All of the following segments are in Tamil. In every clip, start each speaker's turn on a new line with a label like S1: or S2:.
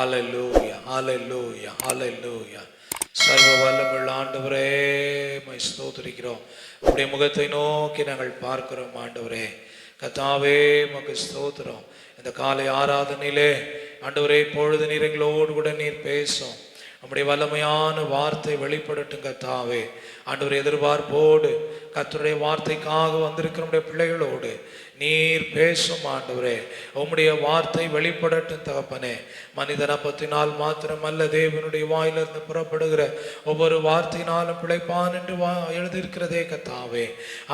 S1: ஹalleluya ஹalleluya ஹalleluya. சர்வ வல்லமையுள்ள ஆண்டவரே, மை ஸ்தோத்திரிக்கிறோம். உம்முடைய முகத்தை நோக்கி நாங்கள் பார்க்கிறோம் ஆண்டவரே. கர்த்தாவே உமக்கு ஸ்தோத்திரம். இந்த காலை ஆராதனையிலே ஆண்டவரே, இப்பொழுது நீர் எங்களோடு கூட நீர் பேசும். நம்முடைய வல்லமையான வார்த்தை வெளிப்படட்டும் கர்த்தாவே. ஆண்டவரே, எதிர்பார்ப்போடு கர்த்தருடைய வார்த்தைக்காக வந்திருக்கிற நம்முடைய பிள்ளைகளோடு நீர் பேசும் ஆண்டவரே. உம்முடைய வார்த்தை வெளிப்படட்டும் தகப்பனே. மனிதன் அப்பத்தினால் மாத்திரமல்ல, தேவனுடைய வாயிலிருந்து புறப்படுகிற ஒவ்வொரு வார்த்தையினாலும் பிழைப்பான் என்று எழுதியிருக்கிறதே கர்த்தாவே.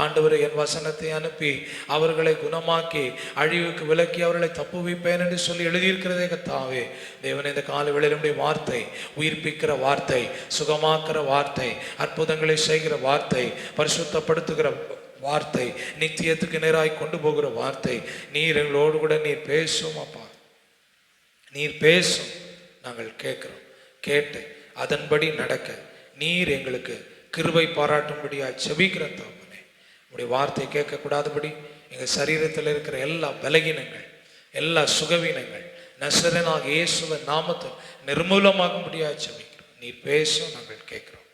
S1: ஆண்டவரே, என் வசனத்தை அனுப்பி அவர்களை குணமாக்கி அழிவுக்கு விலக்கி அவர்களை தப்புவிப்பேன் என்று சொல்லி எழுதியிருக்கிறதே கர்த்தாவே. தேவனே, இந்த காலை வேளையிலுடைய வார்த்தை உயிர்ப்பிக்கிற வார்த்தை, சுகமாக்குற வார்த்தை, அற்புதங்களை செய்கிற வார்த்தை, பரிசுத்தப்படுத்துகிற வார்த்தை, நித்தியத்துக்கு நேராய் கொண்டு போகிற வார்த்தை, நீர் எங்களோடு கூட நீர் பேசும் அப்பா. நீர் பேசும், நாங்கள் கேட்கிறோம். கேட்டு அதன்படி நடக்க நீர் எங்களுக்கு கிருபை பாராட்டும்படியாக செபிக்கிற தகப்பனே. உடைய வார்த்தை கேட்கக்கூடாதபடி எங்கள் சரீரத்தில் இருக்கிற எல்லா பலகீனங்கள், எல்லா சுகவீனங்கள் நசரேயனாகிய இயேசுவின் நாமத்தில் நிர்மூலமாகும்படியாக செபிக்கிறோம். நீர் பேசும், நாங்கள் கேட்கிறோம்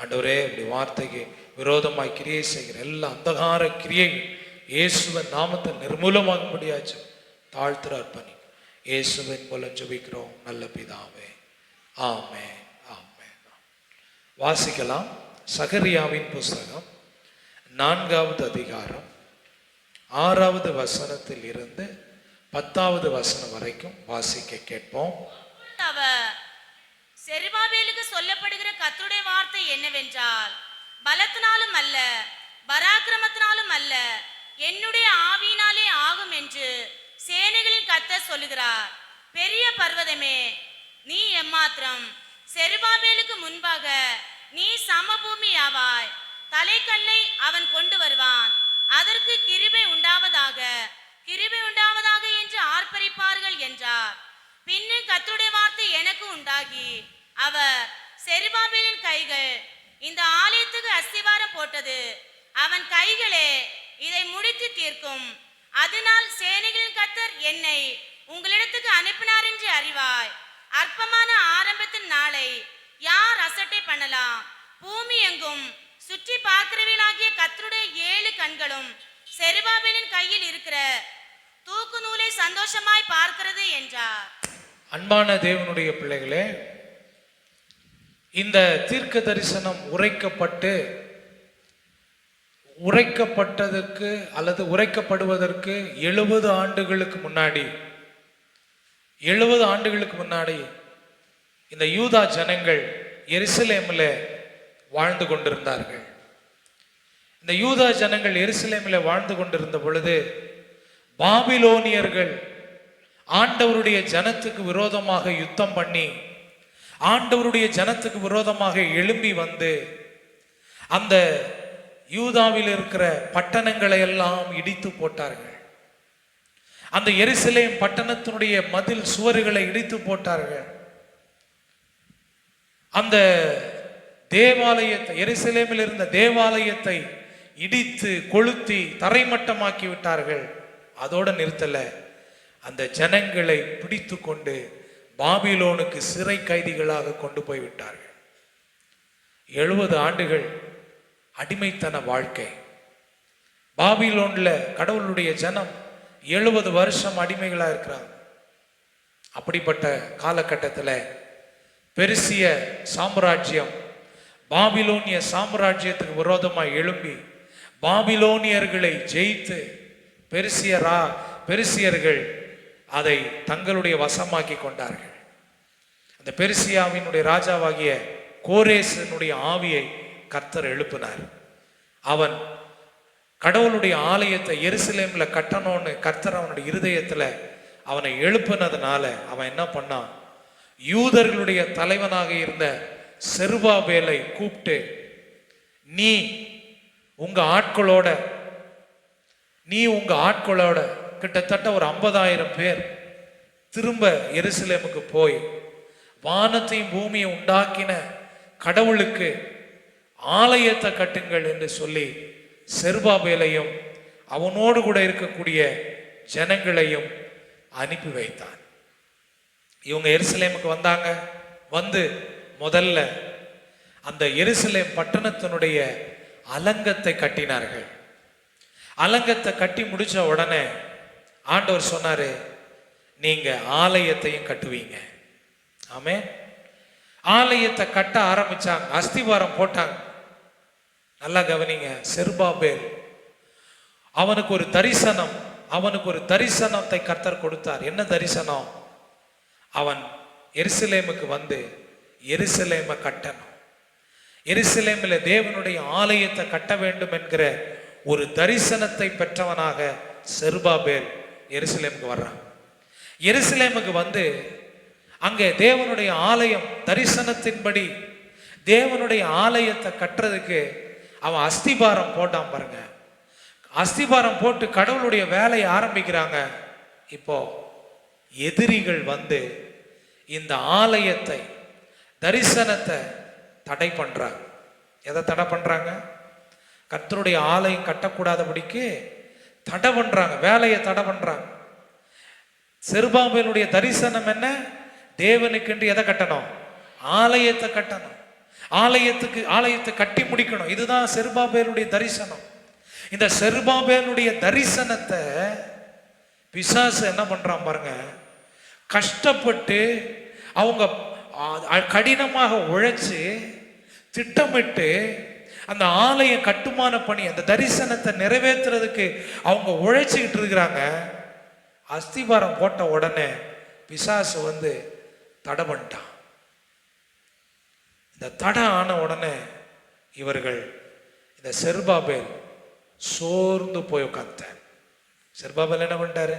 S1: ஆண்டவரே. உடைய வார்த்தைக்கு விரோதமாய் கிரியை செய்கிற எல்லா அந்தகார கிரியைகள் இயேசுவின் நாமத்தில் நிர்மூலமாகும்படியாச்சு தாழ்த்துற அர்ப்பணி இயேசுவின் மூலம் ஜெபிக்கிறோம் நல்ல பிதாவே, ஆமென் ஆமென். வாசிக்கலாம். சகரியாவின் புஸ்தகம் 4வது அதிகாரம் 6வது வசனத்தில் இருந்து 10வது வசனம் வரைக்கும் வாசிக்க கேட்போம்.
S2: செருபாபேலுக்கு சொல்லப்படுகிற கர்த்தருடைய வார்த்தை என்னவென்றால், பலத்தினாலும் அல்ல, பராக்கிரமத்தினாலும் அல்ல, என்னுடைய ஆவியினாலே ஆகும் என்று சேனைகளின் கர்த்தர் சொல்லுகிறார். பெரிய பர்வதமே, நீ எம்மாத்திரம்? செருபாபேலுக்கு முன்பாக நீ சமபூமி ஆவாய். தலைக்கல்லை அவன் கொண்டு வருவான், அதற்கு கிருபை உண்டாவதாக, கிருபை உண்டாவதாக என்று ஆர்ப்பரிப்பார்கள் என்றார். பின்னு கர்த்தருடைய வார்த்தை எனக்கு உண்டாகி, அவர் செருபாபேலின் கைகள் இந்த ஆலயத்துக்கு அஸ்திவாரம் போட்டது, அவன் கைகளே இதை முடித்து தீர்க்கும். அதனால் சேனைகளின் கர்த்தர் என்னை உங்களிடத்துக்கு அனுப்பினார் என்று அறிவாய். அற்பமான ஆரம்பத்தின் நாளை யார் அசட்டை பண்ணலாம்? பூமி எங்கும் சுற்றி பார்க்கிறவர்களாகிய கர்த்தருடைய 7 கண்களும் செருபாபேலின் கையில் இருக்கிற தூக்கு நூலை சந்தோஷமாய் பார்க்கிறது என்றார்.
S1: அன்பான தேவனுடைய பிள்ளைகளே, இந்த தீர்க்க தரிசனம் உரைக்கப்பட்டதற்கு அல்லது உரைக்கப்படுவதற்கு 70 ஆண்டுகளுக்கு முன்னாடி இந்த யூதா ஜனங்கள் எருசலேமில் வாழ்ந்து கொண்டிருந்தார்கள். இந்த யூதா ஜனங்கள் எருசலேமில் வாழ்ந்து கொண்டிருந்த பொழுது பாபிலோனியர்கள் ஆண்டவருடைய ஜனத்துக்கு விரோதமாக யுத்தம் பண்ணி, ஆண்டவருடைய ஜனத்துக்கு விரோதமாக எழும்பி வந்து அந்த யூதாவில் இருக்கிற பட்டணங்களை எல்லாம் இடித்து போட்டார்கள். அந்த எருசலேம் பட்டணத்தினுடைய மதில் சுவர்களை இடித்து போட்டார்கள். அந்த தேவாலயத்தை, எருசலேமில் இருந்த தேவாலயத்தை இடித்து கொளுத்தி தரைமட்டமாக்கி விட்டார்கள். அதோடு நிறுத்தல, அந்த ஜனங்களை பிடித்து கொண்டு பாபிலோனுக்கு சிறை கைதிகளாக கொண்டு போய் விட்டார்கள். 70 ஆண்டுகள் அடிமைத்தன வாழ்க்கை. பாபிலோன்ல கடவுளுடைய ஜனம் 70 வருஷம் அடிமைகளா இருக்கிறாங்க. அப்படிப்பட்ட காலகட்டத்தில் பெர்சிய சாம்ராஜ்யம் பாபிலோனிய சாம்ராஜ்யத்துக்கு விரோதமாக எழும்பி பாபிலோனியர்களை ஜெயித்து பெர்சியர்கள் அதை தங்களுடைய வசமாக்கி கொண்டார்கள். அந்த பெர்சியாவினுடைய ராஜாவாகிய கோரேசனுடைய ஆவியை கர்த்தர் எழுப்பினார். அவன் கடவுளுடைய ஆலயத்தை எருசலேம்ல கட்டணும்னு கர்த்தர் அவனுடைய இருதயத்துல அவனை எழுப்பினதுனால அவன் என்ன பண்ணான்? யூதர்களுடைய தலைவனாக இருந்த செருபாபேலை கூப்பிட்டு, நீ உங்க ஆட்களோட கிட்டத்தட்ட ஒரு 50,000 பேர் திரும்ப எருசலேமுக்கு போய் வானத்தையும் பூமியை உண்டாக்கின கடவுளுக்கு ஆலயத்தை கட்டுங்கள் என்று சொல்லி செருபாபேலையும் அவனோடு கூட இருக்கக்கூடிய ஜனங்களையும் அனுப்பி வைத்தான். இவங்க எருசலேமுக்கு வந்தாங்க. வந்து முதல்ல அந்த எருசலேம் பட்டணத்தினுடைய அலங்கத்தை கட்டினார்கள். அலங்கத்தை கட்டி முடிச்ச உடனே ஆண்டவர் சொன்னாரு, நீங்க ஆலயத்தையும் கட்டுவீங்க. ஆமென். ஆலயத்தை கட்ட ஆரம்பிச்சாங்க, அஸ்திவாரம் போட்டாங்க. நல்லா கவனிங்க. செருபாபேல் அவனுக்கு ஒரு தரிசனத்தை கர்த்தர் கொடுத்தார். என்ன தரிசனம்? அவன் எருசலேமுக்கு வந்து எருசலேமை கட்டணும், எருசலேமில் தேவனுடைய ஆலயத்தை கட்ட வேண்டும் என்கிற ஒரு தரிசனத்தை பெற்றவனாக செருபாபேல் எருசலேமுக்கு வர்றான். எருசலேமுக்கு வந்து அங்கே தேவனுடைய ஆலயம், தரிசனத்தின்படி தேவனுடைய ஆலயத்தை கட்டுறதுக்கு அவன் அஸ்திபாரம் போட்டான் பாருங்க. அஸ்திபாரம் போட்டு கடவுளுடைய வேலையை ஆரம்பிக்கிறாங்க. இப்போ எதிரிகள் வந்து இந்த ஆலயத்தை, தரிசனத்தை தடை பண்றாங்க. எதை தடை பண்றாங்க? கர்த்தருடைய ஆலயம் கட்டக்கூடாதபடிக்கு தடை பண்றாங்க, வேலையை தடை பண்றாங்க. செருபாபேலுடைய தரிசனம் என்ன? தேவனுக்கென்று எதை கட்டணும்? ஆலயத்தை கட்டணும். ஆலயத்தை கட்டி முடிக்கணும். இதுதான் செருபாபேலுடைய தரிசனம். இந்த செருபாபேலுடைய தரிசனத்தை பிசாசு என்ன பண்றான் பாருங்க. கஷ்டப்பட்டு அவங்க கடினமாக உழைச்சு திட்டமிட்டு அந்த ஆலய கட்டுமான பணி, அந்த தரிசனத்தை நிறைவேற்றுறதுக்கு அவங்க உழைச்சிக்கிட்டு இருக்கிறாங்க. அஸ்திபாரம் போட்ட உடனே பிசாசு வந்து தடை பண்ணிட்டான். இந்த தடை ஆன உடனே இவர்கள், இந்த செருபாபேல் சோர்ந்து போய் உட்கார்ந்தார். செருபாபேல் என்ன பண்ணிட்டாரு?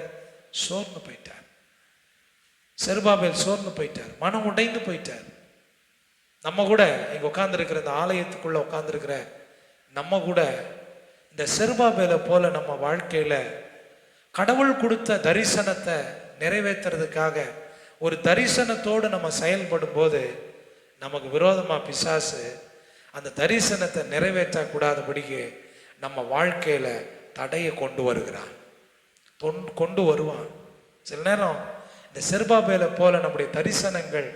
S1: சோர்ந்து போயிட்டார். செருபாபேல் சோர்ந்து போயிட்டார், மனம் உடைந்து போயிட்டார். நம்ம கூட இங்க உட்கார்ந்துருக்கிற இந்த ஆலயத்துக்குள்ள உட்கார்ந்துருக்கிற நம்ம கூட இந்த செருபாபேலை போல நம்ம வாழ்க்கையில கடவுள் கொடுத்த தரிசனத்தை நிறைவேற்றுறதுக்காக ஒரு தரிசனத்தோடு நம்ம செயல்படும் போது நமக்கு விரோதமா பிசாசு அந்த தரிசனத்தை நிறைவேற்ற கூடாதபடிக்கு நம்ம வாழ்க்கையில தடையை கொண்டு வருவான். சில நேரம் இந்த செருபாபேலை போல நம்முடைய தரிசனங்கள்,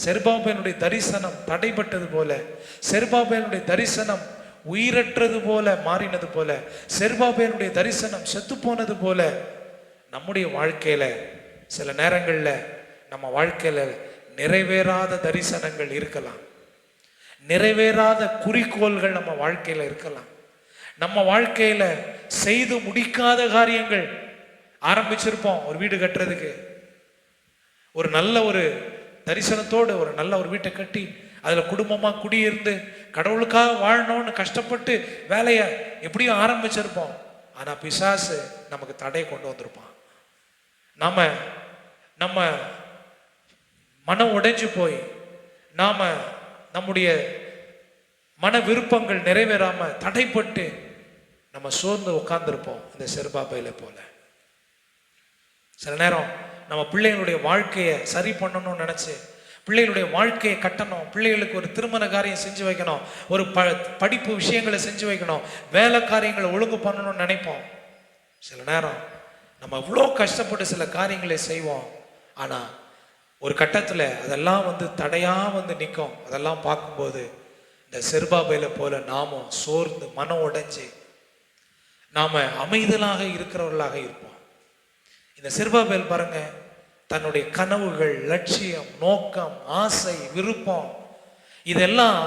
S1: செருபாபேலுடைய தரிசனம் தடைப்பட்டது போல, செருபாபேலுடைய தரிசனம் உயிரற்றது போல மாறினது போல, செருபாபேலுடைய தரிசனம் செத்து போனது போல நம்முடைய வாழ்க்கையில சில நேரங்கள்ல நம்ம வாழ்க்கையில நிறைவேறாத தரிசனங்கள் இருக்கலாம், நிறைவேறாத குறிக்கோள்கள் நம்ம வாழ்க்கையில இருக்கலாம். நம்ம வாழ்க்கையில செய்து முடிக்காத காரியங்கள் ஆரம்பிச்சிருப்போம். ஒரு வீடு கட்டுறதுக்கு ஒரு நல்ல ஒரு தரிசனத்தோடு ஒரு நல்ல ஒரு வீட்டை கட்டி அதுல குடும்பமா குடியிருந்து கடவுளுக்காக வாழணும்னு கஷ்டப்பட்டு வேலையை எப்படியும் ஆரம்பிச்சிருப்போம். ஆனா பிசாசு நமக்கு தடை கொண்டு வந்திருப்பான். நம்ம மனம் உடைஞ்சு போய் நம்முடைய மன விருப்பங்கள் நிறைவேறாம தடைப்பட்டு நம்ம சோர்ந்து உட்கார்ந்துருப்போம். இந்த செருபாபேலை போல சில நேரம் நம்ம பிள்ளைகளுடைய வாழ்க்கையை சரி பண்ணணும்னு நினைச்சு, பிள்ளைகளுடைய வாழ்க்கையை கட்டணும், பிள்ளைகளுக்கு ஒரு திருமண காரியம் செஞ்சு வைக்கணும், ஒரு படிப்பு விஷயங்களை செஞ்சு வைக்கணும், வேலை காரியங்களை ஒழுங்கு பண்ணணும்னு நினைப்போம். சில நேரம் நம்ம இவ்வளோ கஷ்டப்பட்டு சில காரியங்களை செய்வோம். ஆனா ஒரு கட்டத்துல அதெல்லாம் வந்து தடையா வந்து நிற்கும். அதெல்லாம் பார்க்கும்போது இந்த செருபாபேலை போல நாமும் சோர்ந்து மனம் உடைஞ்சு நாம அமைதலாக இருக்கிறவர்களாக இருப்போம். இந்த செருபாபேல் பாருங்க, தன்னுடைய கனவுகள், லட்சியம், நோக்கம், ஆசை, விருப்பம் இதெல்லாம்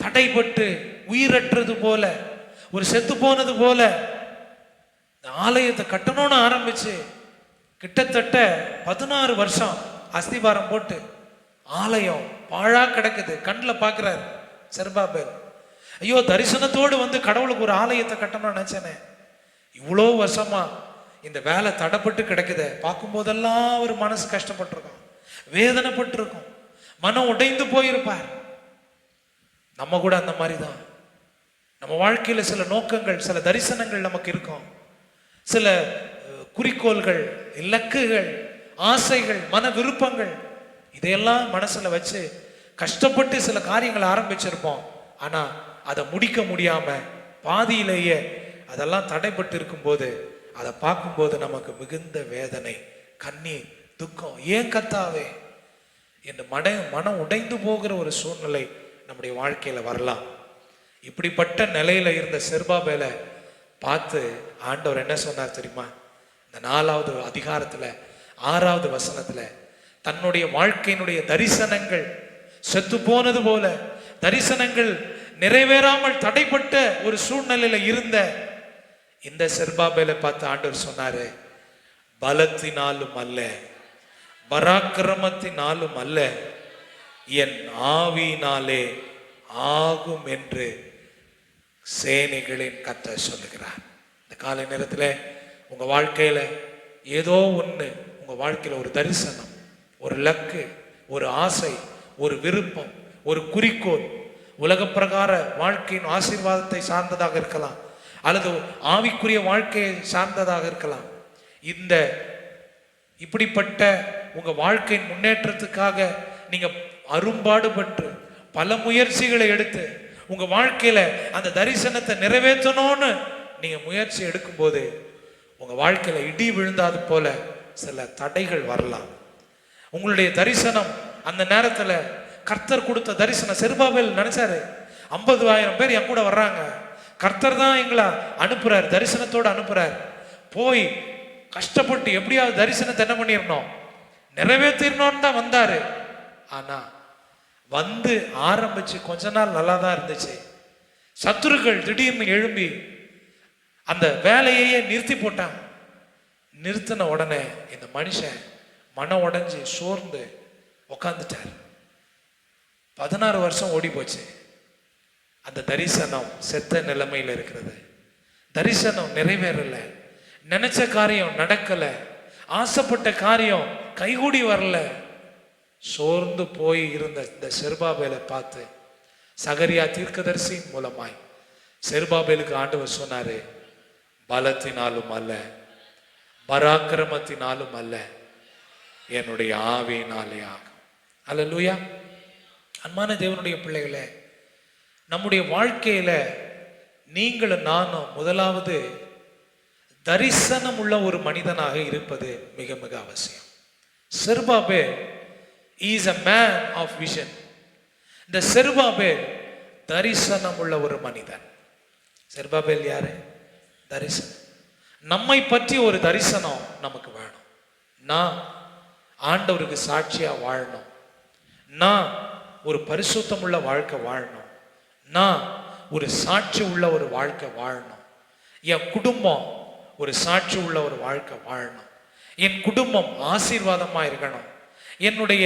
S1: தடைபட்டு உயிரற்றது போல, ஒரு செத்து போனது போல இந்த ஆலயத்தை கட்டணும்னு ஆரம்பிச்சு கிட்டத்தட்ட 16 வருஷம் அஸ்திபாரம் போட்டு ஆலயம் பாழா கிடக்குது. கண்ணில் பார்க்கிறார் செருபாபேல். ஐயோ, தரிசனத்தோடு வந்து கடவுளுக்கு ஒரு ஆலயத்தை கட்டணும்னு நினைச்சேனே, இவ்வளோ வருஷமா இந்த வேலை தடைப்பட்டு கிடக்குது. பார்க்கும் போதெல்லாம் ஒரு மனசு கஷ்டப்பட்டிருக்கும், வேதனைப்பட்டிருக்கும், மனம் உடைந்து போயிருப்பார். நம்ம கூட அந்த மாதிரி தான். நம்ம வாழ்க்கையில சில நோக்கங்கள், சில தரிசனங்கள் நமக்கு இருக்கும், சில குறிக்கோள்கள், இலக்குகள், ஆசைகள், மன விருப்பங்கள், இதையெல்லாம் மனசுல வச்சு கஷ்டப்பட்டு சில காரியங்களை ஆரம்பிச்சிருப்போம். ஆனா அதை முடிக்க முடியாம பாதியிலேயே அதெல்லாம் தடைப்பட்டு இருக்கும்போது அதை பார்க்கும்போது நமக்கு மிகுந்த வேதனை, கண்ணீர், துக்கம். ஏன் கர்த்தாவே இந்த மனம் உடைந்து போகிற ஒரு சூழ்நிலை நம்முடைய வாழ்க்கையில வரலாம். இப்படிப்பட்ட நிலையில இருந்த செருபாபேலை பார்த்து ஆண்டவர் என்ன சொன்னார் தெரியுமா? இந்த 4வது அதிகாரத்துல 6வது வசனத்துல தன்னுடைய வாழ்க்கையினுடைய தரிசனங்கள் செத்து போனது போல, தரிசனங்கள் நிறைவேறாமல் தடைப்பட்ட ஒரு சூழ்நிலையில இருந்த இந்த செருபாபேலை பார்த்து ஆண்டவர் சொன்னாரு, பலத்தினாலும் அல்ல, பராக்கிரமத்தினாலும் அல்ல, என் ஆவியினாலே ஆகும் என்று சேனைகளின் கர்த்தர் சொல்லுகிறார். இந்த காலை நேரத்தில் உங்க வாழ்க்கையில ஏதோ ஒன்று, உங்க வாழ்க்கையில ஒரு தரிசனம், ஒரு லக்கு, ஒரு ஆசை, ஒரு விருப்பம், ஒரு குறிக்கோள், உலக பிரகார வாழ்க்கையின் ஆசீர்வாதத்தை சார்ந்ததாக இருக்கலாம், அல்லது ஆவிக்குரிய வாழ்க்கையை சார்ந்ததாக இருக்கலாம். இந்த இப்படிப்பட்ட உங்க வாழ்க்கையின் முன்னேற்றத்துக்காக நீங்க அரும்பாடுபட்டு பல முயற்சிகளை எடுத்து உங்க வாழ்க்கையில அந்த தரிசனத்தை நிறைவேற்றணும்னு நீங்க முயற்சி எடுக்கும்போது உங்க வாழ்க்கையில இடி விழுந்தாது போல சில தடைகள் வரலாம். உங்களுடைய தரிசனம் அந்த நேரத்துல கர்த்தர் கொடுத்த தரிசனம், செருபாபேல் நினைச்சாரு 50,000 பேர் என் கூட வர்றாங்க, கர்த்தர் தான் எங்களை அனுப்புறார், தரிசனத்தோடு அனுப்புறார், போய் கஷ்டப்பட்டு எப்படியாவது தரிசனத்தை என்ன பண்ணிடணும், நிறைவேற்றிடணும்னு தான் வந்தாரு. ஆனா வந்து ஆரம்பிச்சு கொஞ்ச நாள் நல்லா தான் இருந்துச்சு. சத்துருக்கள் திடீர்னு எழும்பி அந்த வேலையையே நிறுத்தி போட்டாங்க. நிறுத்தின உடனே இந்த மனுஷன் மனம் உடைஞ்சு சோர்ந்து உக்காந்துட்டார். 16 வருஷம் ஓடி போச்சு. அந்த தரிசனம் செத்த நிலைமையில் இருக்கிறது. தரிசனம் நிறைவேறல, நினைச்ச காரியம் நடக்கல, ஆசைப்பட்ட காரியம் கைகூடி வரல. சோர்ந்து போய் இருந்த இந்த செருபாபேலை பார்த்து சகரியா தீர்க்கதரிசியின் மூலமாய் செருபாபேலுக்கு ஆண்டவர் சொன்னாரு, பலத்தினாலும் அல்ல, பராக்கிரமத்தினாலும் அல்ல, என்னுடைய ஆவியினாலே ஆகும். அல்லேலூயா. அன்பான தேவனுடைய பிள்ளைகளே, நம்முடைய வாழ்க்கையில நீங்களும் நானும் முதலாவது தரிசனம் உள்ள ஒரு மனிதனாக இருப்பது மிக மிக அவசியம். Zerubbabel is a man of vision. இந்த செருபாபேல் தரிசனம் உள்ள ஒரு மனிதன். செருபாபேல் யாரு? தரிசனம். நம்மை பற்றி ஒரு தரிசனம் நமக்கு வேணும். நான் ஆண்டவருக்கு சாட்சியா வாழணும், நான் ஒரு பரிசுத்தம் உள்ள வாழ்க்கை வாழணும், நான் ஒரு சாட்சி உள்ள ஒரு வாழ்க்கை வாழணும், என் குடும்பம் ஒரு சாட்சி உள்ள ஒரு வாழ்க்கை வாழணும், என் குடும்பம் ஆசீர்வாதமா இருக்கணும், என்னுடைய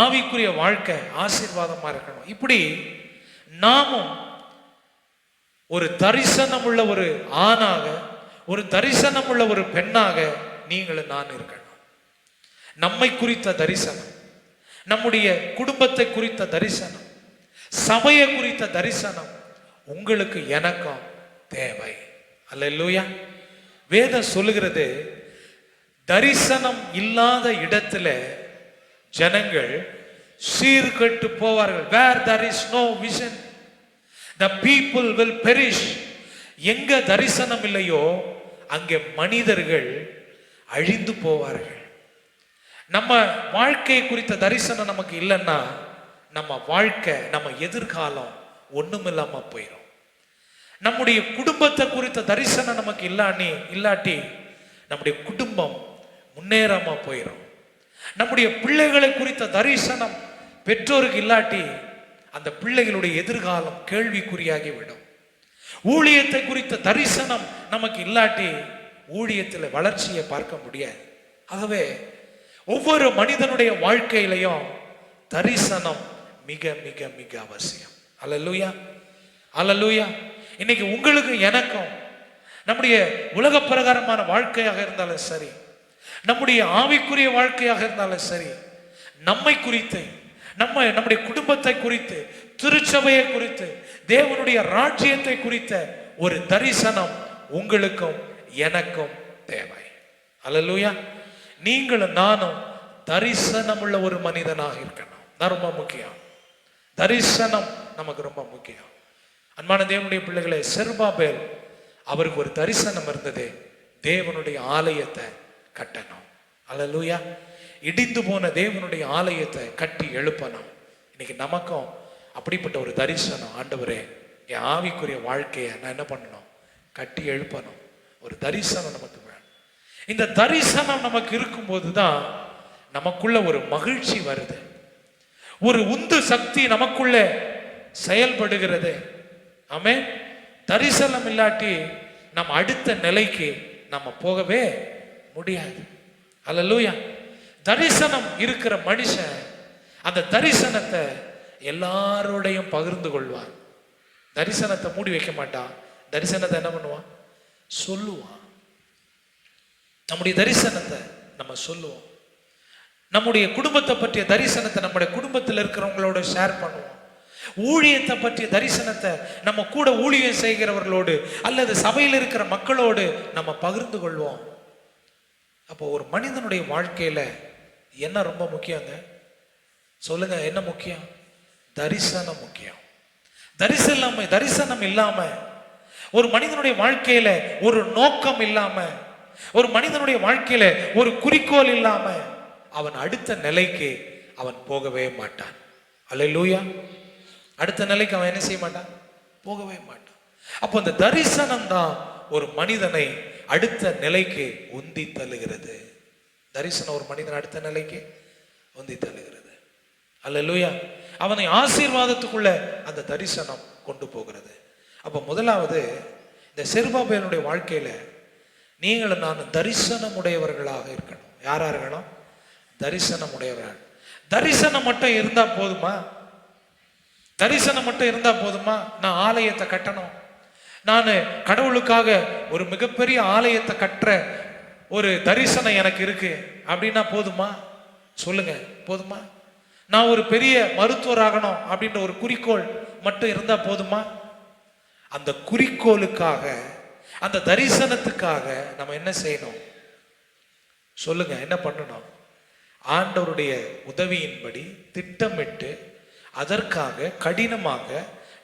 S1: ஆவிக்குரிய வாழ்க்கை ஆசீர்வாதமா இருக்கணும். இப்படி நாமும் ஒரு தரிசனம் உள்ள ஒரு ஆணாக, ஒரு தரிசனம் உள்ள ஒரு பெண்ணாக நீங்களும் நான் இருக்கணும். நம்மை குறித்த தரிசனம், நம்முடைய குடும்பத்தை குறித்த தரிசனம், சபையை குறித்த தரிசனம் உங்களுக்கு எனக்கும் தேவை. அல்லேலூயா. வேதம் சொல்லுகிறது, தரிசனம் இல்லாத இடத்துல ஜனங்கள் சீர்கெட்டு போவார்கள். Where there is no vision, the people will perish. எங்க தரிசனம் இல்லையோ அங்கே மனிதர்கள் அழிந்து போவார்கள். நம்ம வாழ்க்கை குறித்த தரிசனம் நமக்கு இல்லைன்னா நம்ம வாழ்க்கை, நம்ம எதிர்காலம் ஒண்ணுமில்லாம போயிடும். நம்முடைய குடும்பத்தை குறித்த தரிசனம் நமக்கு இல்லாட்டி நம்முடைய குடும்பம் முன்னேறாம போயிடும். நம்முடைய பிள்ளைகளை குறித்த தரிசனம் பெற்றோருக்கு இல்லாட்டி அந்த பிள்ளைகளுடைய எதிர்காலம் கேள்விக்குறியாகி விடும். ஊழியத்தை குறித்த தரிசனம் நமக்கு இல்லாட்டி ஊழியத்தில் வளர்ச்சியை பார்க்க முடியாது. ஆகவே ஒவ்வொரு மனிதனுடைய வாழ்க்கையிலையும் தரிசனம் மிக மிக மிக அவசியம். அல்லேலூயா, அல்லேலூயா. இன்னைக்கு உங்களுக்கு எனக்கும் நம்முடைய உலக பிரகாரமான வாழ்க்கையாக இருந்தாலும் சரி, நம்முடைய ஆவிக்குரிய வாழ்க்கையாக இருந்தாலும் சரி, நம்மை குறித்து, நம்முடைய குடும்பத்தை குறித்து, திருச்சபையை குறித்து, தேவனுடைய ராஜ்யத்தை குறித்த ஒரு தரிசனம் உங்களுக்கும் எனக்கும் தேவை. அல்லேலூயா. நீங்களும் நானும் தரிசனம் உள்ள ஒரு மனிதனாக இருக்கணும். தான் ரொம்ப முக்கியம். தரிசனம் நமக்கு ரொம்ப முக்கியம். அன்பான தேவனுடைய பிள்ளைகளே, செருபாபேல் அவருக்கு ஒரு தரிசனம் இருந்தது, தேவனுடைய ஆலயத்தை கட்டணும். அல்லேலூயா. இடிந்து போன தேவனுடைய ஆலயத்தை கட்டி எழுப்பணும். இன்னைக்கு நமக்கும் அப்படிப்பட்ட ஒரு தரிசனம், ஆண்டவரே என் ஆவிக்குரிய வாழ்க்கையை நான் என்ன பண்ணணும், கட்டி எழுப்பணும். ஒரு தரிசனம் நமக்கு வேணும். இந்த தரிசனம் நமக்கு இருக்கும்போது தான் நமக்குள்ள ஒரு மகிழ்ச்சி வருது, ஒரு உந்து சக்தி நமக்குள்ள செயல்படுகிறது. ஆமென். தரிசனம் இல்லாட்டி நம்ம அடுத்த நிலைக்கு நம்ம போகவே முடியாது. அல்லேலூயா. தரிசனம் இருக்கிற மனுஷன் அந்த தரிசனத்தை எல்லாரோடையும் பகிர்ந்து கொள்வான். தரிசனத்தை மூடி வைக்க மாட்டான். தரிசனத்தை என்ன பண்ணுவான், சொல்லுவான். நம்முடைய தரிசனத்தை நம்ம சொல்லுவோம். நம்முடைய குடும்பத்தை பற்றிய தரிசனத்தை நம்முடைய குடும்பத்தில் இருக்கிறவங்களோட ஷேர் பண்ணுவோம். ஊழியத்தை பற்றிய தரிசனத்தை நம்ம கூட ஊழியம் செய்கிறவர்களோடு அல்லது சபையில் இருக்கிற மக்களோடு நம்ம பகிர்ந்து கொள்வோம். அப்போ ஒரு மனிதனுடைய வாழ்க்கையில என்ன ரொம்ப முக்கியங்க சொல்லுங்க, என்ன முக்கியம்? தரிசனம் முக்கியம். தரிசனம் இல்லாம ஒரு மனிதனுடைய வாழ்க்கையில ஒரு நோக்கம் இல்லாம, ஒரு மனிதனுடைய வாழ்க்கையில ஒரு குறிக்கோள் இல்லாம அவன் அடுத்த நிலைக்கு அவன் போகவே மாட்டான். அல்லேலூயா. அடுத்த நிலைக்கு அவன் என்ன செய்ய மாட்டான், போகவே மாட்டான். அப்போ அந்த தரிசனம் தான் ஒரு மனிதனை அடுத்த நிலைக்கு உந்தி தள்ளுகிறது. தரிசனம் ஒரு மனிதன் அடுத்த நிலைக்கு உந்தி தள்ளுகிறது. அல்லேலூயா. அவனை ஆசீர்வாதத்துக்குள்ள அந்த தரிசனம் கொண்டு போகிறது. அப்போ முதலாவது இந்த செருபாபேலுடைய வாழ்க்கையில நீங்களும் நான் தரிசனம் உடையவர்களாக இருக்கணும். யாரா இருக்கணும்? தரிசனம் உடையவர்கள். தரிசனம் மட்டும் இருந்தா போதுமா? தரிசனம் மட்டும் இருந்தா போதுமா? நான் ஆலயத்தை கட்டணும், நான் கடவுளுக்காக ஒரு மிகப்பெரிய ஆலயத்தை கட்டுற ஒரு தரிசனம் எனக்கு இருக்கு அப்படின்னா போதுமா? சொல்லுங்க, போதுமா? நான் ஒரு பெரிய மருத்துவர் ஆகணும் அப்படின்ற ஒரு குறிக்கோள் மட்டும் இருந்தா போதுமா? அந்த குறிக்கோளுக்காக, அந்த தரிசனத்துக்காக நம்ம என்ன செய்யணும் சொல்லுங்க, என்ன பண்ணணும்? ஆண்டவருடைய உதவியின்படி திட்டமிட்டு அதற்காக கடினமாக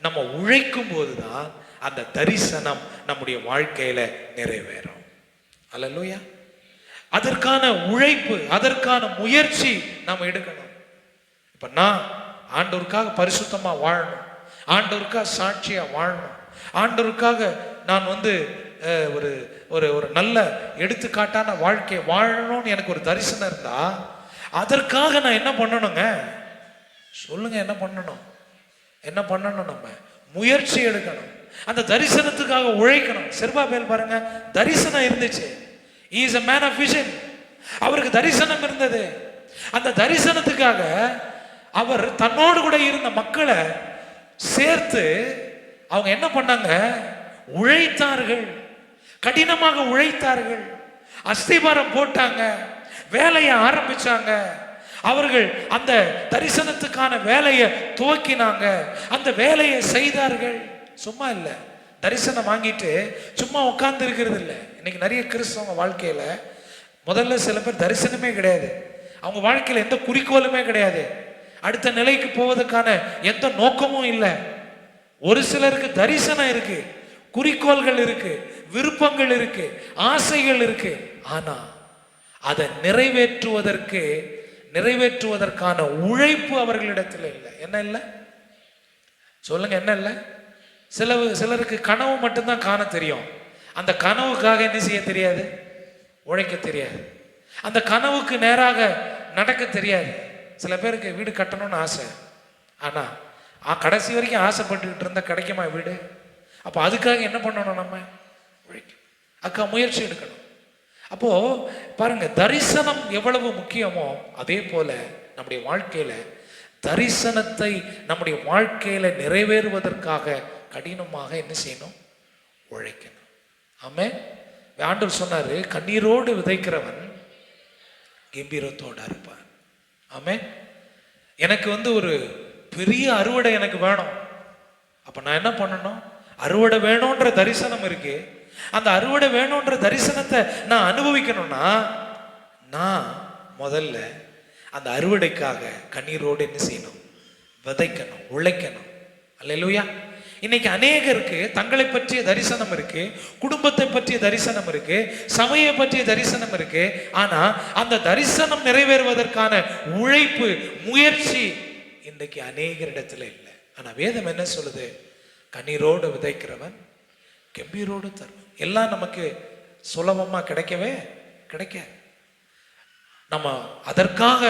S1: நம்ம உழைக்கும் போதுதான் அந்த தரிசனம் நம்முடைய வாழ்க்கையில நிறைவேறும். அல்லேலூயா. அதற்கான உழைப்பு, அதற்கான முயற்சி நம்ம எடுக்கணும். இப்ப நான் ஆண்டவருக்காக பரிசுத்தமா வாழணும், ஆண்டவருக்காக சாட்சியா வாழணும், ஆண்டவருக்காக நான் ஒரு ஒரு ஒரு நல்ல எடுத்துக்காட்டான வாழ்க்கை வாழணும்னு எனக்கு ஒரு தரிசனம் இருந்தா அதற்காக நான் என்ன பண்ணணுங்க சொல்லுங்க, என்ன பண்ணணும்? என்ன பண்ணணும்? நம்ம முயற்சி எடுக்கணும், அந்த தரிசனத்துக்காக உழைக்கணும். செருபாபேல் பாருங்க, தரிசனம் இருந்துச்சு. He is a man of vision. அவருக்கு தரிசனம் இருந்தது. அந்த தரிசனத்துக்காக அவர் தன்னோடு கூட இருந்த மக்களை சேர்த்து அவங்க என்ன பண்ணாங்க, உழைத்தார்கள், கடினமாக உழைத்தார்கள், அஸ்திபாரம் போட்டாங்க, வேலையை ஆரம்பிச்சாங்க. அவர்கள் அந்த தரிசனத்துக்கான வேலையை துவக்கினாங்க, அந்த வேலையை செய்தார்கள். சும்மா இல்லை, தரிசனம் வாங்கிட்டு சும்மா உட்கார்ந்து இருக்கிறது இல்லை. இன்னைக்கு நிறைய கிறிஸ்தவங்க வாழ்க்கையில முதல்ல சில பேர் தரிசனமே கிடையாது, அவங்க வாழ்க்கையில எந்த குறிக்கோளுமே கிடையாது, அடுத்த நிலைக்கு போவதற்கான எந்த நோக்கமும் இல்லை. ஒரு சிலருக்கு தரிசனம் இருக்கு, குறிக்கோள்கள் இருக்கு, விருப்பங்கள் இருக்கு, ஆசைகள் இருக்கு. ஆனா அதை நிறைவேற்றுவதற்கான உழைப்பு அவர்களிடத்தில் இல்லை. என்ன இல்லை சொல்லுங்க, என்ன இல்லை? சிலருக்கு கனவு மட்டும்தான் காண தெரியும், அந்த கனவுக்காக என்ன செய்ய தெரியாது, உழைக்க தெரியாது. அந்த கனவுக்கு நேராக நடக்க தெரியாது. சில பேருக்கு வீடு கட்டணும்னு ஆசை, ஆனா கடைசி வரைக்கும் ஆசைப்பட்டுக்கிட்டு இருந்தா கிடைக்குமா வீடு? அப்போ அதுக்காக என்ன பண்ணணும், நம்ம உழைக்க முயற்சி எடுக்கணும். அப்போ பாருங்க, தரிசனம் எவ்வளவு முக்கியமோ அதே போல நம்முடைய வாழ்க்கையில தரிசனத்தை நம்முடைய வாழ்க்கையில நிறைவேறுவதற்காக கடினமாக என்ன செய்யணும், உழைக்கணும். ஆமென். ஆண்டவர் சொன்னாரு, கண்ணீரோடு விதைக்கிறவன் கம்பீரத்தோட இருப்பான். ஆமென். எனக்கு ஒரு பெரிய அறுவடை எனக்கு வேணும். அப்ப நான் என்ன பண்ணணும்? அறுவடை வேணும்ன்ற தரிசனம் இருக்கு, அந்த அறுவடை வேணும்ன்ற தரிசனத்தை நான் அனுபவிக்கணும்னா நான் முதல்ல அந்த அறுவடைக்காக கண்ணீரோடு என்ன செய்யணும், விதைக்கணும், உழைக்கணும். அல்லேலூயா. இன்னைக்கு அநேகருக்கு தங்களை பற்றிய தரிசனம் இருக்கு, குடும்பத்தை பற்றிய தரிசனம் இருக்கு, சபையை பற்றிய தரிசனம் இருக்கு. ஆனா அந்த தரிசனம் நிறைவேறுவதற்கான உழைப்பு, முயற்சி இன்றைக்கு அநேகரிடத்துல இல்லை. ஆனா வேதம் என்ன சொல்லுது? கண்ணீரோடு விதைக்கிறவன் கம்பீரோடு தருவன். எல்லாம் நமக்கு சுலபமா கிடைக்கவே கிடைக்க. நம்ம அதற்காக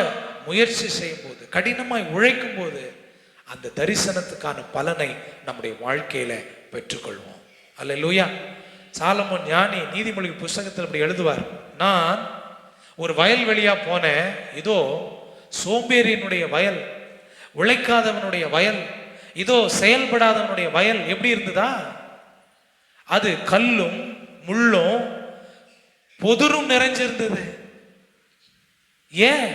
S1: முயற்சி செய்யும் போது, கடினமாய் உழைக்கும் போது அந்த தரிசனத்துக்கான பலனை நம்முடைய வாழ்க்கையில பெற்றுக்கொள்வோம். அல்லேலூயா. சாலமோன் ஞானி நீதிமொழி புஸ்தகத்தில் இப்படி எழுதுவார், நான் ஒரு வயல்வெளியா போனேன், இதோ சோம்பேறியினுடைய வயல், உழைக்காதவனுடைய வயல், இதோ செயல்படாதவனுடைய வயல் எப்படி இருந்ததா? அது கல்லும் முள்ளும் பொதுரும் நிறைஞ்சிருந்தது. ஏன்?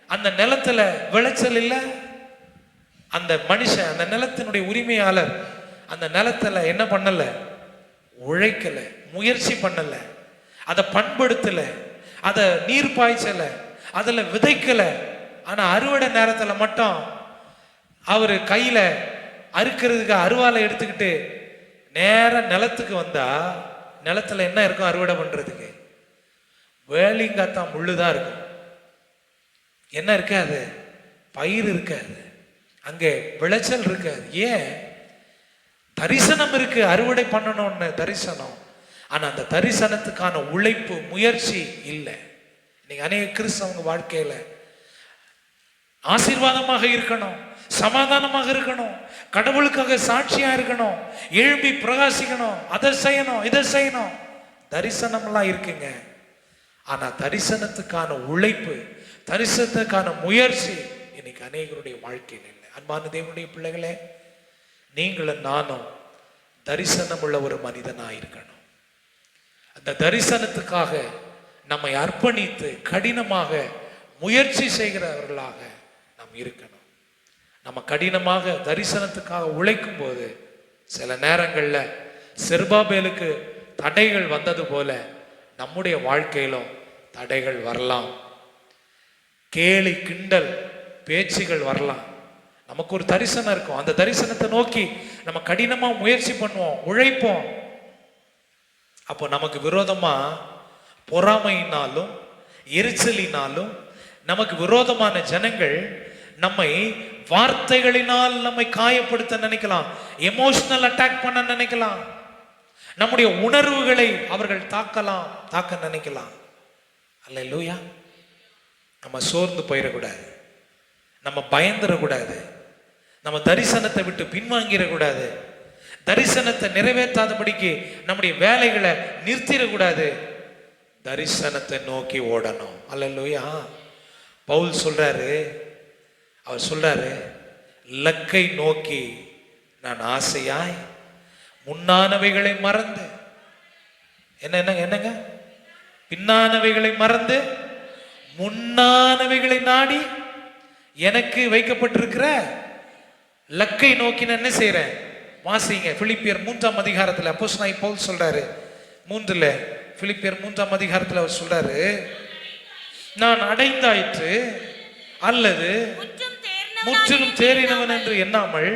S1: அந்த நிலத்துல விளைச்சல் இல்லை. அந்த மனுஷன், அந்த நிலத்தினுடைய உரிமையாளர் அந்த நிலத்துல என்ன பண்ணல? உழைக்கல, முயற்சி பண்ணல, அதை பண்படுத்தல, அதை நீர் பாய்ச்சல, அதுல விதைக்கல. ஆனா அறுவடை நேரத்துல மட்டும் அவரு கையில அறுக்கிறதுக்கு அருவாலை எடுத்துக்கிட்டு நேர நிலத்துக்கு வந்தா, நிலத்துல என்ன இருக்கும்? அறுவடை பண்றதுக்கு வேலிங்காத்தான் முள்ளுதான் இருக்கும். என்ன இருக்காது? பயிர் இருக்காது, அங்கே விளைச்சல் இருக்காது. ஏன்? தரிசனம் இருக்கு, அறுவடை பண்ணணும்னு தரிசனம். ஆனா அந்த தரிசனத்துக்கான உழைப்பு, முயற்சி இல்லை. இன்னைக்கு அநேக கிறிஸ்தவங்க வாழ்க்கையில ஆசீர்வாதமாக இருக்கணும், சமாதானமாக இருக்கணும், கடவுளுக்காக சாட்சியா இருக்கணும், எழும்பி பிரகாசிக்கணும், அதை செய்யணும், இதை செய்யணும், தரிசனம் எல்லாம் இருக்குங்க. ஆனா தரிசனத்துக்கான உழைப்பு, தரிசனத்துக்கான முயற்சி இன்னைக்கு அநேகருடைய வாழ்க்கையில் இல்லை. அன்பான தேவனுடைய பிள்ளைகளே, நீங்களும் நானும் தரிசனம் உள்ள ஒரு மனிதனாக இருக்கணும். அந்த தரிசனத்துக்காக நம்மை அர்ப்பணித்து கடினமாக முயற்சி செய்கிறவர்களாக நாம் இருக்கணும். நம்ம கடினமாக தரிசனத்துக்காக உழைக்கும் போது சில நேரங்கள்ல செருபாபேலுக்கு தடைகள் வந்தது போல நம்முடைய வாழ்க்கையிலும் தடைகள் வரலாம், கேலி கிண்டல் பேச்சுகள் வரலாம். நமக்கு ஒரு தரிசனம் இருக்கும், அந்த தரிசனத்தை நோக்கி நம்ம கடினமா முயற்சி பண்ணுவோம், உழைப்போம். அப்போ நமக்கு விரோதமா பொறாமையினாலும் எரிச்சலினாலும் நமக்கு விரோதமான ஜனங்கள் நம்மை வார்த்தைகளினால் நம்மை காயப்படுத்த நினைக்கலாம், எமோஷனல் அட்டாக் பண்ண நினைக்கலாம், நம்முடைய உணர்வுகளை அவர்கள் தாக்க நினைக்கலாம். அல்லேலூயா. நம்ம சோர்ந்து போயிடக்கூடாது, நம்ம பயந்துடக்கூடாது, நம்ம தரிசனத்தை விட்டு பின்வாங்கிடக்கூடாது, தரிசனத்தை நிறைவேற்றாதபடிக்கு நம்முடைய வேலைகளை நிறுத்திடக்கூடாது, தரிசனத்தை நோக்கி ஓடணும். அல்லேலூயா. பவுல் சொல்றாரு, அவர் சொல்றாரு, லக்கை நோக்கி நான் ஆசையாய் முன்னானவைகளை மறந்து, என்னங்க பின்னானவைகளை மறந்து முன்னானவைகளை நாடி எனக்கு வைக்கப்பட்டிருக்கிற லக்கை நோக்கி நான் என்ன செய்யறேன்? வாசிங்க பிலிப்பியர் 3ஆம் அதிகாரத்தில் அப்போஸ்தலனாகிய பவுல் சொல்றாரு, 3ல பிலிப்பியர் 3ஆம் அதிகாரத்தில் அவர் சொல்றாரு, நான் அடைந்தாயிற்று அல்லது முற்றிலும் தேறினவன் என்று எண்ணாமல்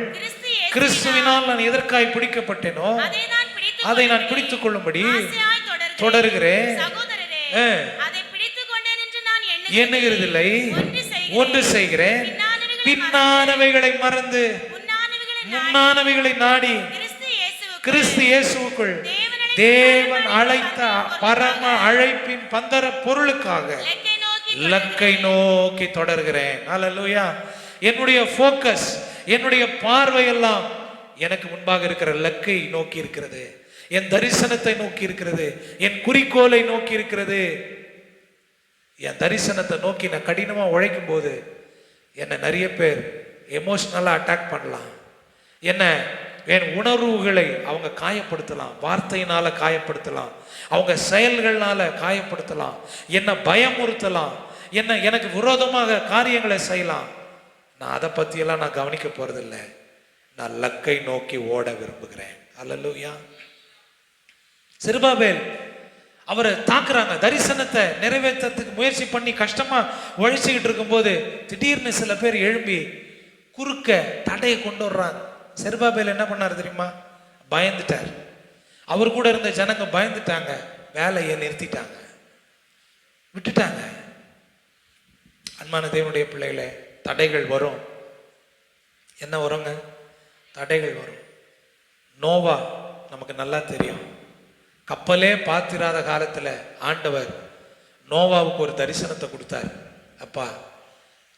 S1: கிறிஸ்துவினால் நான் எதற்காய் பிடிக்கப்பட்டேனோ அதை நான் பிடித்துக் கொள்ளும்படி தொடர்கிறேன். எண்ணுகிறதில்லை, ஒன்று செய்கிறேன், பின்னானவைகளை மறந்து முன்னானவைகளை நாடி கிறிஸ்து இயேசுவுக்குள் தேவன் அழைத்த பரம அழைப்பின் பந்தர பொருளுக்காக லக்கை நோக்கி தொடர்கிறேன். அல்லேலூயா. என்னுடைய போக்கஸ், என்னுடைய பார்வை எல்லாம் எனக்கு முன்பாக இருக்கிற லக்கை நோக்கி இருக்கிறது, என் தரிசனத்தை நோக்கி இருக்கிறது, என் குறிக்கோளை நோக்கி இருக்கிறது. என் தரிசனத்தை நோக்கி நான் கடினமா உழைக்கும் போது என்னை நிறைய பேர் எமோஷனலா அட்டாக் பண்ணலாம், என்ன என் உணர்வுகளை அவங்க காயப்படுத்தலாம், வார்த்தையினால காயப்படுத்தலாம், அவங்க செயல்கள்னால காயப்படுத்தலாம், என்னை பயமுறுத்தலாம், எனக்கு விரோதமாக காரியங்களை செய்யலாம். நான் அதை பற்றியெல்லாம் நான் கவனிக்க போறதில்லை. நான் லக்கை நோக்கி ஓட விரும்புகிறேன். அல்லேலூயா. செருபாபேல் அவரை தாக்குறாங்க, தரிசனத்தை நிறைவேற்றத்துக்கு முயற்சி பண்ணி கஷ்டமா உழைச்சிக்கிட்டு இருக்கும்போது திடீர்னு சில பேர் எழும்பி குறுக்க தடையை கொண்டு வர்றாங்க. செருபாபேல் என்ன பண்ணாரு தெரியுமா? பயந்துட்டார். அவர் கூட இருந்த ஜனங்க பயந்துட்டாங்க, வேலையை நிறுத்திட்டாங்க, விட்டுட்டாங்க. அன்பான தேவனுடைய பிள்ளைகளே, தடைகள் வரும். என்ன வருங்க? தடைகள் வரும். நோவா நமக்கு நல்லா தெரியும். கப்பலே பார்த்திராத காலத்துல ஆண்டவர் நோவாவுக்கு ஒரு தரிசனத்தை கொடுத்தார். அப்பா,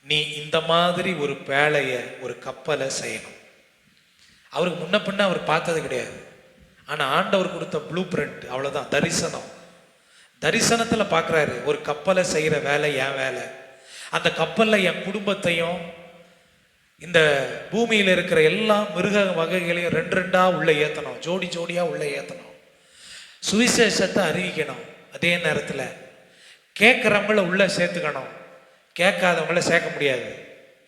S1: நீ இந்த மாதிரி ஒரு பேழைய, ஒரு கப்பலை செய்யணும். அவருக்கு முன்ன பின்ன அவர் பார்த்தது கிடையாது. ஆனா ஆண்டவர் கொடுத்த ப்ளூ பிரிண்ட், அவ்வளவுதான், தரிசனம். தரிசனத்துல பார்க்குறாரு, ஒரு கப்பலை செய்யற வேலை என் வேலை. அந்த கப்பல்ல என் குடும்பத்தையும் இந்த பூமியில இருக்கிற எல்லா மிருக வகைகளையும் ரெண்டு ரெண்டா உள்ள ஏத்தணும், ஜோடி ஜோடியா உள்ள ஏத்தணும், சுவிசேஷத்தை அறிவிக்கணும். அதே நேரத்துல கேட்கிறவங்கள உள்ள சேர்த்துக்கணும், கேட்காதவங்கள சேர்க்க முடியாது.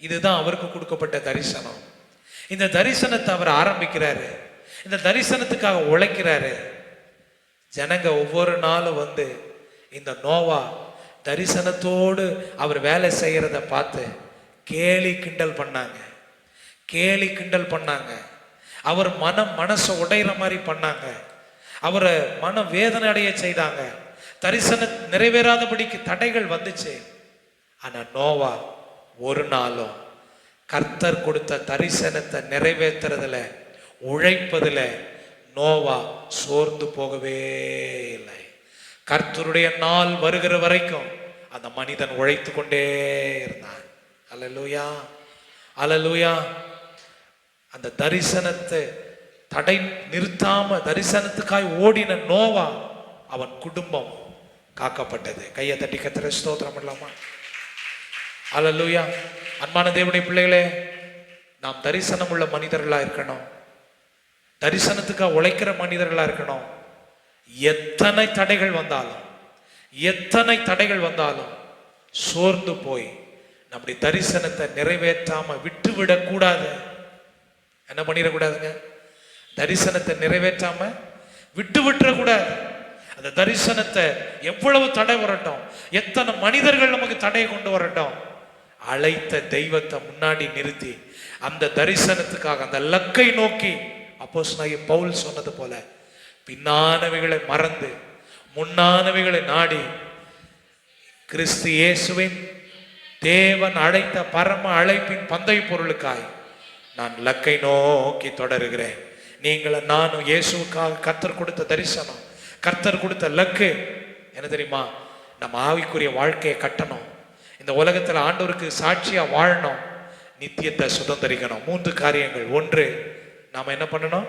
S1: இதுதான் அவருக்கு கொடுக்கப்பட்ட தரிசனம். இந்த தரிசனத்தை அவர் ஆரம்பிக்கிறாரு. இந்த தரிசனத்துக்காக உழைக்கிறாரு. ஜனங்க ஒவ்வொரு நாளும் வந்து இந்த நோவா தரிசனத்தோடு அவர் வேலை செய்யறத பார்த்து கேலி கிண்டல் பண்ணாங்க, கேலி கிண்டல் பண்ணாங்க. அவர் மனசை உடையிற மாதிரி பண்ணாங்க, அவரை மன வேதனை அடைய செய்தாங்க. தரிசனம் நிறைவேறாதபடிக்கு தடைகள் வந்துச்சு. ஆனா நோவா ஒரு நாளும் கர்த்தர் கொடுத்த தரிசனத்தை நிறைவேற்றுறதுல, உழைப்பதுல நோவா சோர்ந்து போகவே இல்லை. கர்த்தருடைய நாள் வருகிற வரைக்கும் அந்த மனிதன் உழைத்து கொண்டே இருந்தான். அல்லேலூயா, அல்லேலூயா. அந்த தரிசனத்தை தடை நிறுத்தாம தரிசனத்துக்காய் ஓடின நோவா, அவன் குடும்பம் காக்கப்பட்டது. கையை தட்டி கர்த்தரை ஸ்தோத்திரம் பண்ணலாமா? அல்லேலூயா. அன்பான தேவனுடைய பிள்ளைகளே, நாம் தரிசனம் உள்ள மனிதர்களா இருக்கணும், தரிசனத்துக்காக உழைக்கிற மனிதர்களா இருக்கணும். எத்தனை தடைகள் வந்தாலும், எத்தனை தடைகள் வந்தாலும் சோர்ந்து போய் நம்முடைய தரிசனத்தை நிறைவேற்றாம விட்டு விடக்கூடாது. என்ன பண்ணிடக்கூடாதுங்க? தரிசனத்தை நிறைவேற்றாம விட்டு விட்டுறக்கூடாது. அந்த தரிசனத்தை எவ்வளவு தடை வரட்டும், எத்தனை மனிதர்கள் நமக்கு தடையை கொண்டு வரட்டும், அழைத்த தெய்வத்தை முன்னாடி நிறுத்தி அந்த தரிசனத்துக்காக, அந்த லக்கை நோக்கி, அப்போஸ்தலனாகிய பவுல் சொன்னது போல, பின்னானவைகளை மறந்து முன்னானவைகளை நாடி கிறிஸ்து இயேசுவின் தேவன் அழைத்த பரம அழைப்பின் பந்தய பொருளுக்காய் நான் லக்கை நோக்கி தொடருகிறேன். நீங்களும் நானும் இயேசுவுக்காக கர்த்தர் கொடுத்த தரிசனம், கர்த்தர் கொடுத்த லக்கு என்ன தெரியுமா? நம்ம ஆவிக்குரிய வாழ்க்கையை கட்டணும், இந்த உலகத்துல ஆண்டவருக்கு சாட்சியா வாழணும், நித்தியத்தை சுதந்திரிக்கணும். 3 காரியங்கள். 1, நாம என்ன பண்ணணும்?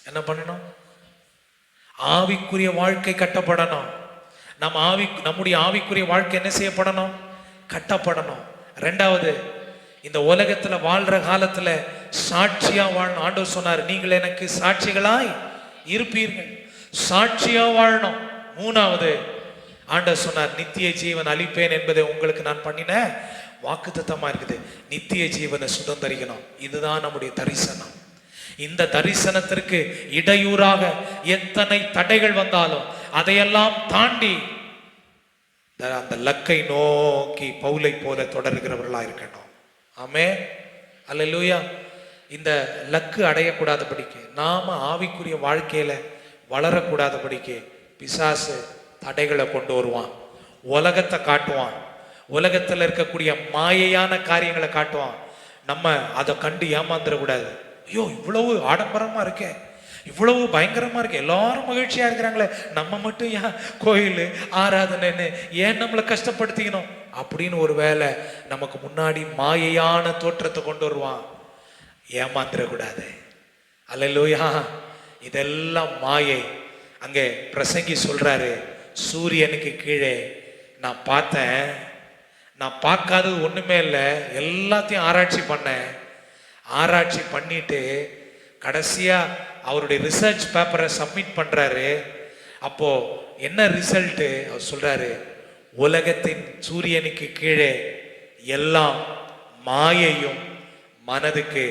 S1: என்ன பண்ணணும்? ஆவிக்குரிய வாழ்க்கை கட்டப்படணும். நம்முடைய ஆவிக்குரிய வாழ்க்கை என்ன செய்யப்படணும்? கட்டப்படணும். 2வது, இந்த உலகத்துல வாழ்ற காலத்துல சாட்சியா வாழணும். ஆண்டவர் சொன்னார், நீங்கள் எனக்கு சாட்சிகளாய் இருப்பீர்கள், சாட்சியா வாழணும். 3வது, ஆண்டவர் சொன்னார், நித்திய ஜீவன் அளிப்பேன் என்பதை உங்களுக்கு நான் பண்ணின வாக்குத்தத்தமா இருக்குது. நித்திய ஜீவனை சுதந்திரிக்கணும். இதுதான் நம்முடைய தரிசனம். இந்த தரிசனத்திற்கு இடையூறாக எத்தனை தடைகள் வந்தாலும் அதையெல்லாம் தாண்டி அந்த லக்கை நோக்கி பவுலை போல தொடர்கிறவர்களா இருக்கணும். ஆமென், அல்லேலூயா. இந்த லக்கு அடையக்கூடாதபடிக்கு, நாம ஆவிக்குரிய வாழ்க்கையில வளரக்கூடாதபடிக்கு பிசாசு தடைகளை கொண்டு வருவான், உலகத்தை காட்டுவான், உலகத்துல இருக்கக்கூடிய மாயையான காரியங்களை காட்டுவான். நம்ம அதை கண்டு ஏமாந்துடக்கூடாது. ஐயோ, இவ்வளவு ஆடம்பரமா இருக்கே, இவ்வளவு பயங்கரமா இருக்கு, எல்லாரும் மகிழ்ச்சியா இருக்கிறாங்களே, நம்ம மட்டும் ஏன் கோயில் ஆராதனைன்னு ஏன் நம்மளை கஷ்டப்படுத்திக்கணும் அப்படின்னு ஒரு வேளை நமக்கு முன்னாடி மாயையான தோற்றத்தை கொண்டு வருவான். ஏமாந்துடக்கூடாது. அல்லேலூயா. இதெல்லாம் மாயை. அங்கே பிரசங்கி சொல்றாரு, சூரியனுக்கு கீழே நான் பார்த்தேன், நான் பார்க்காதது ஒண்ணுமே இல்லை, எல்லாத்தையும் ஆராய்ச்சி பண்ணேன். ஆராய்ச்சி பண்ணிட்டு கடைசியா அவருடைய ரிசர்ச் பேப்பரை சப்மிட் பண்றாரு. அப்போ என்ன ரிசல்ட்? அவர் சொல்றாரு, உலகத்தின் சூரியனுக்கு கீழே எல்லாம் மாயையும் மனதுக்கு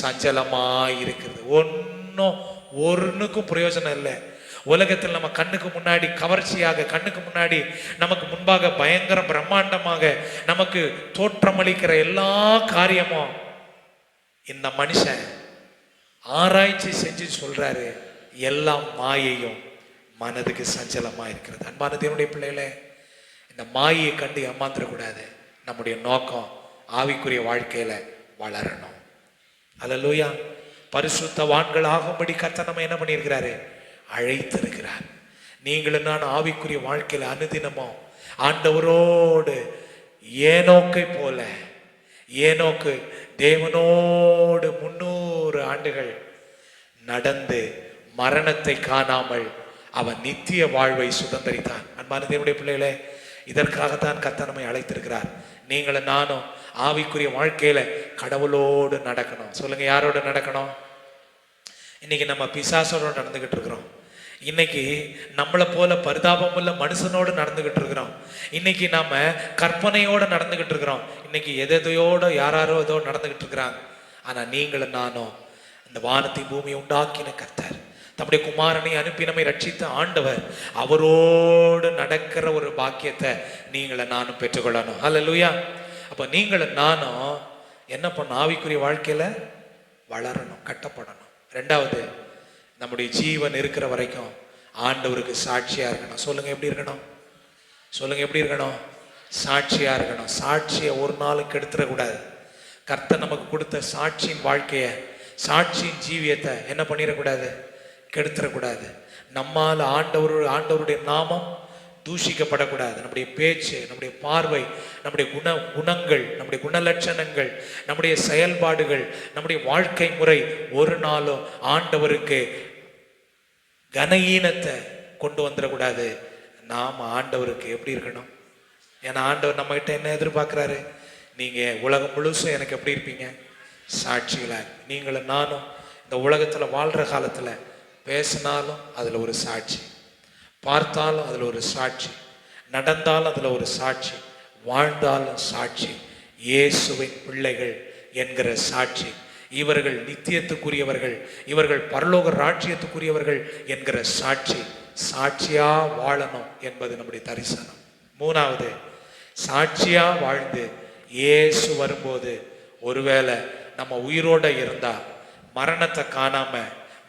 S1: சஞ்சலமாய் இருக்கிறது. ஒன்னுக்கும் பிரயோஜனம் இல்லை. உலகத்தில் நம்ம கண்ணுக்கு முன்னாடி கவர்ச்சியாக, கண்ணுக்கு முன்னாடி நமக்கு முன்பாக பயங்கர பிரம்மாண்டமாக நமக்கு தோற்றமளிக்கிற எல்லா காரியமும் இந்த மனுஷன் ஆராய்ச்சி செஞ்சு சொல்றாரு, எல்லாம் மாயையும் மனதுக்கு சஞ்சலமா இருக்கிறது. அன்பான தேவனுடைய பிள்ளைகளே, இந்த மாயையை கண்டு ஏமாந்துடக்கூடாது. நம்முடைய நோக்கம் ஆவிக்குரிய வாழ்க்கையில வளரணும். அல்லேலூயா. பரிசுத்தவான்கள் ஆகும்படி கர்த்தர் நம்ம என்ன பண்ணியிருக்கிறாரு? அழைத்திருக்கிறார். நீங்களும் நான் ஆவிக்குரிய வாழ்க்கையில அனுதினமும் ஆண்டவரோடு ஏனோக்கை போல, ஏனோக்கு தேவனோடு 300 ஆண்டுகள் நடந்து மரணத்தை காணாமல் அவன் நித்திய வாழ்வை சுதந்தரித்தான். அன்பான தேவனுடைய பிள்ளைகளே, இதற்காகத்தான் கர்த்தர் நம்மை அழைத்திருக்கிறார். நீங்களும் நானும் ஆவிக்குரிய வாழ்க்கையில கடவுளோடு நடக்கணும். சொல்லுங்க, யாரோடு நடக்கணும்? இன்னைக்கு நம்ம பிசாசோடு நடந்துகிட்டு இருக்கிறோம். இன்னைக்கு நம்மளை போல பரிதாபம் உள்ள மனுஷனோடு நடந்துகிட்டு இருக்கிறோம். இன்னைக்கு நாம கற்பனையோடு நடந்துகிட்டு இருக்கிறோம். இன்னைக்கு எதையோட யாரோ ஏதோ நடந்துகிட்டு இருக்கிறாங்க. ஆனா நீங்களும் நானும் இந்த வானத்தை பூமியை உண்டாக்கின கர்த்தர், தம்முடைய குமாரனை அனுப்பி நம்மை ரட்சித்த ஆண்டவர், அவரோடு நடக்கிற ஒரு பாக்கியத்தை நீங்களும் நானும் பெற்றுக்கொள்ளணும். அல்லேலூயா. அப்ப நீங்களும் நானும் என்ன பண்ணணும்? ஆவிக்குரிய வாழ்க்கையில வளரணும், கட்டப்படணும். ரெண்டாவது, நம்முடைய ஜீவன் இருக்கிற வரைக்கும் ஆண்டவருக்கு சாட்சியா இருக்கணும். சொல்லுங்க, எப்படி இருக்கணும்? சொல்லுங்க, எப்படி இருக்கணும்? சாட்சியா இருக்கணும். சாட்சியை ஒரு நாளும் கெடுத்துடக்கூடாது. கர்த்தர் நமக்கு கொடுத்த சாட்சியின் வாழ்க்கைய, சாட்சியின் ஜீவியத்தை என்ன பண்ணிடக்கூடாது? கெடுத்துடக்கூடாது. நம்மால் ஆண்டவருடைய நாமம் தூஷிக்கப்படக்கூடாது. நம்முடைய பேச்சு, நம்முடைய பார்வை, நம்முடைய குணங்கள், நம்முடைய குணலட்சணங்கள், நம்முடைய செயல்பாடுகள், நம்முடைய வாழ்க்கை முறை ஒரு நாளும் ஆண்டவருக்கு கனஈனத்தை கொண்டு வந்துடக்கூடாது. நாம் ஆண்டவருக்கு எப்படி இருக்கணும்? ஏன்னா ஆண்டவர் நம்ம கிட்ட என்ன எதிர்பார்க்கிறாரு? நீங்க உலகம் முழுசும் எனக்கு எப்படி இருப்பீங்க? சாட்சிகளாக. நீங்களும் நானும் இந்த உலகத்துல வாழ்ற காலத்துல பேசினாலும் அதுல ஒரு சாட்சி, பார்த்தாலும் அதுல ஒரு சாட்சி, நடந்தாலும் அதுல ஒரு சாட்சி, வாழ்ந்தாலும் சாட்சி. இயேசுவின் பிள்ளைகள் என்கிற சாட்சி. இவர்கள் நித்தியத்துக்குரியவர்கள், இவர்கள் பரலோக ராஜ்யத்துக்குரியவர்கள் என்கிற சாட்சி. சாட்சியா வாழணும் என்பது நம்முடைய தரிசனம். மூணாவது, சாட்சியா வாழ்ந்து இயேசு வரும்போது ஒருவேளை நம்ம உயிரோட இருந்தா மரணத்தை காணாம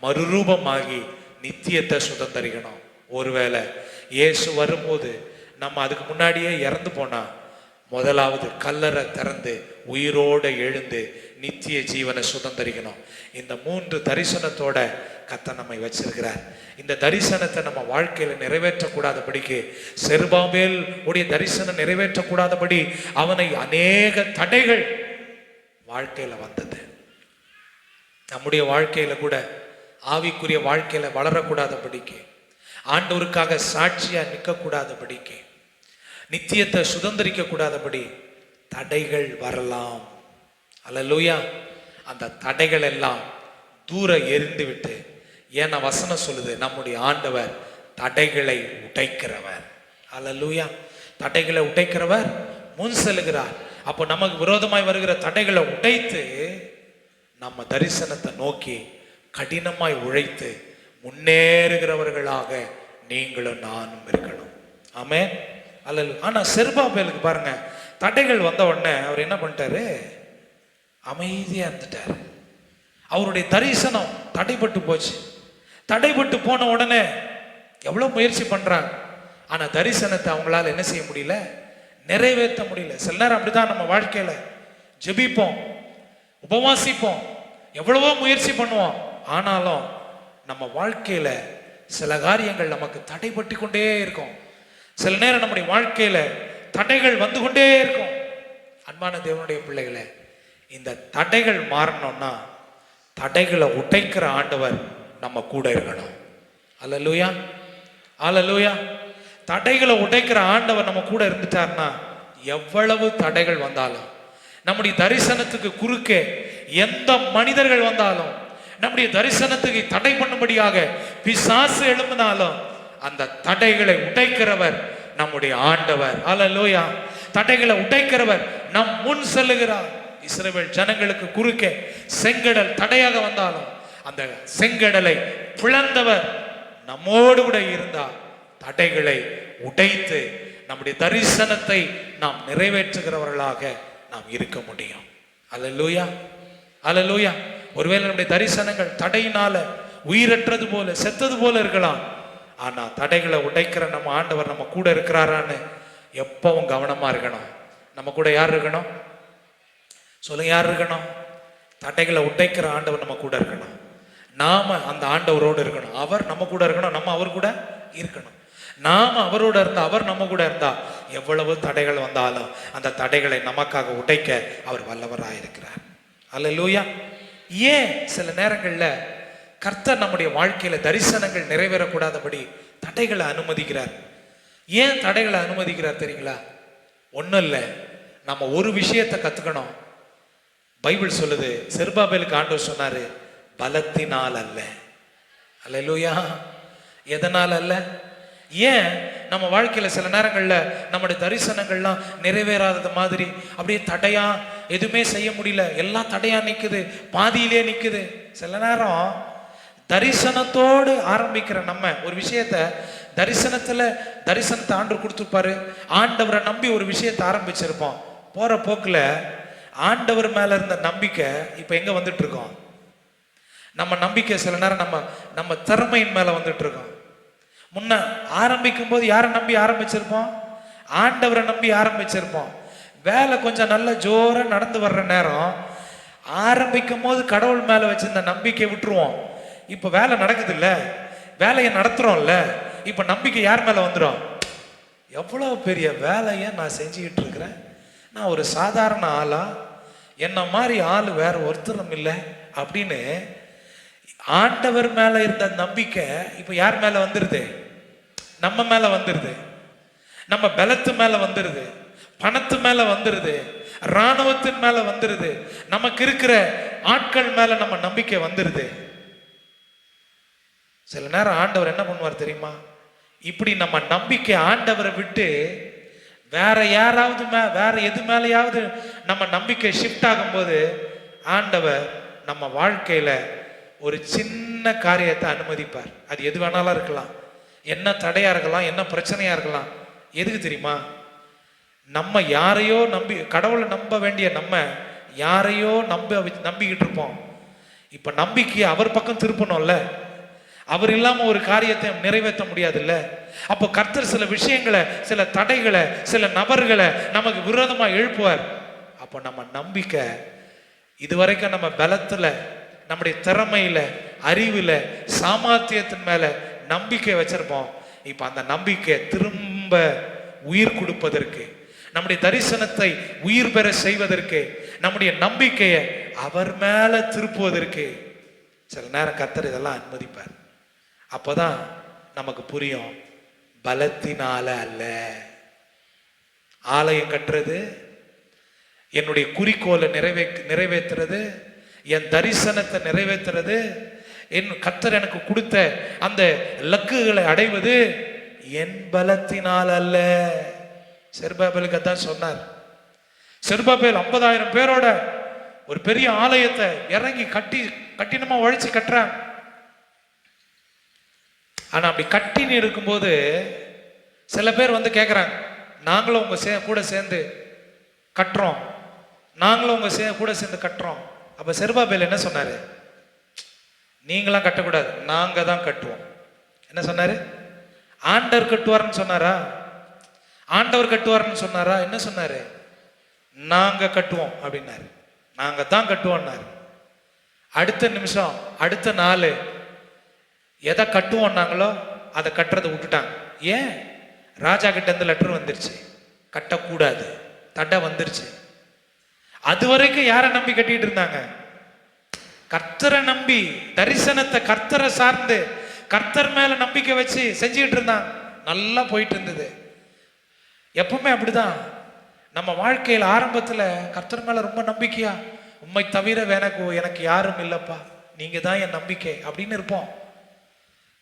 S1: மறுரூபமாகி நித்தியத்தை சுதந்தரிக்கணும். ஒருவேளை இயேசு வரும்போது நம்ம அதுக்கு முன்னாடியே இறந்து போனா முதலாவது கல்லறை திறந்து உயிரோட எழுந்து நித்திய ஜீவனை சுதந்தரிக்கணும். இந்த 3 தரிசனத்தோட கர்த்தர் நம்மை வச்சிருக்கிறார். இந்த தரிசனத்தை நம்ம வாழ்க்கையில நிறைவேற்றக்கூடாதபடிக்கு, செருபாபேல் உடைய தரிசனம் நிறைவேற்றக்கூடாதபடி அவனை அநேக தடைகள் வாழ்க்கையில வந்தது. நம்முடைய வாழ்க்கையில கூட ஆவிக்குரிய வாழ்க்கையில வளரக்கூடாதபடிக்கு, ஆண்டவருக்காக சாட்சியா நிற்கக்கூடாதபடிக்கு, நித்தியத்தை சுதந்திரிக்க கூடாதபடி தடைகள் வரலாம். அல்லேலூயா. அந்த தடைகள் எல்லாம் தூர எரிந்து விட்டு, ஏன்னா வசனம் சொல்லுது, நம்முடைய ஆண்டவர் தடைகளை உடைக்கிறவர். அல்லேலூயா. தடைகளை உடைக்கிறவர் முன் செல்கிறார். அப்போ நமக்கு விரோதமாய் வருகிற தடைகளை உடைத்து நம்ம தரிசனத்தை நோக்கி கடினமாய் உழைத்து முன்னேறுகிறவர்களாக நீங்களும் நானும் இருக்கணும். ஆமென். அல்லேலூயா. ஆனா செருபாபேலுக்கு பாருங்க, தடைகள் வந்த உடனே அவர் என்ன பண்ணிட்டாரு? அமைதியா இருந்துட்டாரு. அவருடைய தரிசனம் தடைபட்டு போச்சு. தடைபட்டு போன உடனே எவ்வளவு முயற்சி பண்றாங்க, ஆனா தரிசனத்தை அவங்களால என்ன செய்ய முடியல? நிறைவேற்ற முடியல. சில நேரம் அப்படிதான் நம்ம வாழ்க்கையில ஜெபிப்போம், உபவாசிப்போம், எவ்வளவோ முயற்சி பண்ணுவோம், ஆனாலும் நம்ம வாழ்க்கையில சில காரியங்கள் நமக்கு தடைபட்டு கொண்டே இருக்கும். சில நேரம் நம்முடைய வாழ்க்கையில தடைகள் வந்து கொண்டே இருக்கும். அன்பான தேவனுடைய பிள்ளைகளே, இந்த தடைகள் மாறணும்னா தடைகளை உடைக்கிற ஆண்டவர் நம்ம கூட இருக்கணும். அல்லேலூயா. அல்லேலூயா. தடைகளை உடைக்கிற ஆண்டவர் நம்ம கூட இருந்துட்டார்னா எவ்வளவு தடைகள் வந்தாலும், நம்முடைய தரிசனத்துக்கு குறுக்கே எந்த மனிதர்கள் வந்தாலும், நம்முடைய தரிசனத்துக்கு தடை பண்ணும்படியாக பிசாசு எழும்பினாலும், அந்த தடைகளை உடைக்கிறவர் நம்முடைய ஆண்டவர். அல்லேலூயா. தடைகளை உடைக்கிறவர் நம் முன் செல்லுகிறார். இஸ்ரவேல் ஜனங்களுக்கு குறுக்கே செங்கடல் தடையாக வந்தாலும் அந்த செங்கடலை பிளந்தவர் நம்மோடு கூட இருந்தார். தடைகளை உடைத்து நம்முடைய தரிசனத்தை நாம் நிறைவேற்றுகிறவர்களாக நாம் இருக்க முடியும். அல்லேலூயா. அல்லேலூயா. ஒருவேளை நம்முடைய தரிசனங்கள் தடையினால உயிரற்றது போல செத்தது போல இருக்கலாம். ஆனா தடைகளை உடைக்கிற நம்ம ஆண்டவர் நம்ம கூட இருக்கிறாரான்னு எப்பவும் கவனமா இருக்கணும். நம்ம கூட யார் இருக்கணும் சொல்லுங்க, யார் இருக்கணும்? தடைகளை உடைக்கிற ஆண்டவர் நம்ம கூட இருக்கணும். நாம அந்த ஆண்டவரோடு இருக்கணும். அவர் நம்ம கூட இருக்கணும், நம்ம அவர் கூட இருக்கணும். நாம அவரோட இருந்தா, அவர் நம்ம கூட இருந்தா, எவ்வளவு தடைகள் வந்தாலும் அந்த தடைகளை நமக்காக உடைக்க அவர் வல்லவராயிருக்கிறார். அல்லேலூயா. ஏன் சில நேரங்கள்ல கர்த்தர் நம்முடைய வாழ்க்கையில தரிசனங்கள் நிறைவேறக்கூடாதபடி தடைகளை அனுமதிக்கிறார்? ஏன் தடைகளை அனுமதிக்கிறார் தெரியுங்களா? ஒன்றும் இல்லை, நம்ம ஒரு விஷயத்தை கத்துக்கணும். பைபிள் சொல்லுது, செருபாபேலுக்கு ஆண்டவர் சொன்னாரு, பலத்தினால் அல்ல. அல்லேலூயா. எதனால் அல்ல? ஏன் நம்ம வாழ்க்கையில சில நேரங்கள்ல நம்முடைய தரிசனங்கள்லாம் நிறைவேறாதது மாதிரி அப்படியே தடையா, எதுவுமே செய்ய முடியல, எல்லாம் தடையா நிக்குது, பாதியிலே நிக்குது. சில நேரம் தரிசனத்தோடு ஆரம்பிக்கிற நம்ம ஒரு விஷயத்த தரிசனத்தை ஆண்டவர் கொடுத்துருப்பாரு. ஆண்டவரை நம்பி ஒரு விஷயத்தை ஆரம்பிச்சிருப்போம். போற போக்குல ஆண்டவர் மேல இருந்த நம்பிக்கை இப்ப எங்க வந்துட்டு இருக்கோம்? நம்ம நம்பிக்கை சில நேரம் நம்ம திறமையின் மேல வந்துட்டு இருக்கோம். முன்ன ஆரம்பிக்கும் போது யாரை நம்பி ஆரம்பிச்சிருப்போம்? ஆண்டவரை நம்பி ஆரம்பிச்சிருப்போம். வேலை கொஞ்சம் நல்ல ஜோரா நடந்து வர்ற நேரம் ஆரம்பிக்கும் போது கடவுள் மேல வச்சிருந்த நம்பிக்கை விட்டுருவோம். இப்ப வேலை நடக்குது இல்ல, வேலையை நடத்துறோம்ல, இப்ப நம்பிக்கை யார் மேல வந்துடும்? எவ்வளவு பெரிய வேலையை நான் செஞ்சுக்கிட்டு இருக்கிறேன், நான் ஒரு சாதாரண ஆளா, என்ன மாதிரி ஆள் வேற ஒருத்தரும் இல்லை அப்படின்னு ஆண்டவர் மேல இருந்த நம்பிக்கை இப்ப யார் மேல வந்துருது? நம்ம மேல வந்துருது. நம்ம பலத்து மேல வந்துருது, பணத்து மேல வந்துருது, இராணுவத்தின் மேல வந்துருது, நமக்கு இருக்கிற ஆட்கள் மேல நம்ம நம்பிக்கை வந்துருது. சில நேரம் ஆண்டவர் என்ன பண்ணுவார் தெரியுமா? இப்படி நம்ம நம்பிக்கை ஆண்டவரை விட்டு வேற யாராவது வேற எது மேலேயாவது நம்ம நம்பிக்கை ஷிஃப்ட் ஆகும்போது ஆண்டவர் நம்ம வாழ்க்கையில ஒரு சின்ன காரியத்தை அனுமதிப்பார். அது எது வேணாலும் இருக்கலாம், என்ன தடையா இருக்கலாம், என்ன பிரச்சனையா இருக்கலாம். எதுக்கு தெரியுமா? நம்ம யாரையோ நம்பி, கடவுளை நம்ப வேண்டிய நம்ம யாரையோ நம்பிக்கிட்டு இருப்போம். இப்ப நம்பிக்கையை அவர் பக்கம் திருப்பணும்ல. அவர் இல்லாம ஒரு காரியத்தை நிறைவேற்ற முடியாதுல்ல. அப்போ கர்த்தர் சில விஷயங்களை, சில தடைகளை, சில நபர்களை நமக்கு விரோதமா எழுப்புவார். அப்போ நம்ம நம்பிக்கை இதுவரைக்கும் நம்ம பலத்துல, நம்முடைய திறமையில, அறிவுல, சாமர்த்தியத்தின் மேல நம்பிக்கை வச்சிருப்போம். இப்ப அந்த நம்பிக்கை திரும்ப உயிர் கொடுப்பதற்கு, நம்முடைய தரிசனத்தை உயிர் பெற செய்வதற்கு, நம்முடைய நம்பிக்கையை அவர் மேல திருப்புவதற்கு சில நேரம் கர்த்தர் இதெல்லாம் அனுமதிப்பார். அப்போதான் நமக்கு புரியும், பலத்தினால அல்ல. ஆலயம் கட்டுறது, என்னுடைய குறிக்கோளை நிறைவேற்றுறது, என் தரிசனத்தை நிறைவேற்றுறது, என் கர்த்தர் எனக்கு கொடுத்த அந்த லக்குகளை அடைவது என் பலத்தினால் அல்ல. செருபாபேலுக்கு அதான் சொன்னார். செருபாபேல் 50,000 பேரோட ஒரு பெரிய ஆலயத்தை இறங்கி கட்டினமா உழைச்சி கட்டுறான். ஆனா அப்படி கட்டின்னு இருக்கும்போது சில பேர் வந்து கேட்குறாங்க, நாங்களும் உங்க கூட சேர்ந்து கட்டுறோம், நாங்களும் உங்க கூட சேர்ந்து கட்டுறோம். அப்ப செருபாபேல் என்ன சொன்னாரு? நீங்களாம் கட்டக்கூடாது, நாங்க தான் கட்டுவோம். என்ன சொன்னாரு? ஆண்டவர் கட்டுவார்னு சொன்னாரா? ஆண்டவர் கட்டுவார்னு சொன்னாரா? என்ன சொன்னாரு? நாங்க கட்டுவோம் அப்படின்னாரு. நாங்க தான் கட்டுவோம்னாரு. அடுத்த நிமிஷம், அடுத்த நாள் எதை கட்டுவோம்னாங்களோ அதை கட்டுறதை விட்டுட்டாங்க. ஏன்? ராஜா கிட்ட இருந்து லெட்டர் வந்துருச்சு, கட்டக்கூடாது, தடை வந்துருச்சு. அது வரைக்கும் யாரை நம்பி கட்டிட்டு இருந்தாங்க? கர்த்தரை நம்பி, தரிசனத்தை கர்த்தரை சார்ந்து, கர்த்தர் மேல நம்பிக்கை வச்சு செஞ்சுக்கிட்டு இருந்தாங்க. நல்லா போயிட்டு இருந்தது. எப்பவுமே அப்படிதான் நம்ம வாழ்க்கையில் ஆரம்பத்துல கர்த்தர் மேல ரொம்ப நம்பிக்கையா, உம்மை தவிர எனக்கு யாரும் இல்லப்பா, நீங்க தான் என் நம்பிக்கை அப்படின்னு இருப்போம்.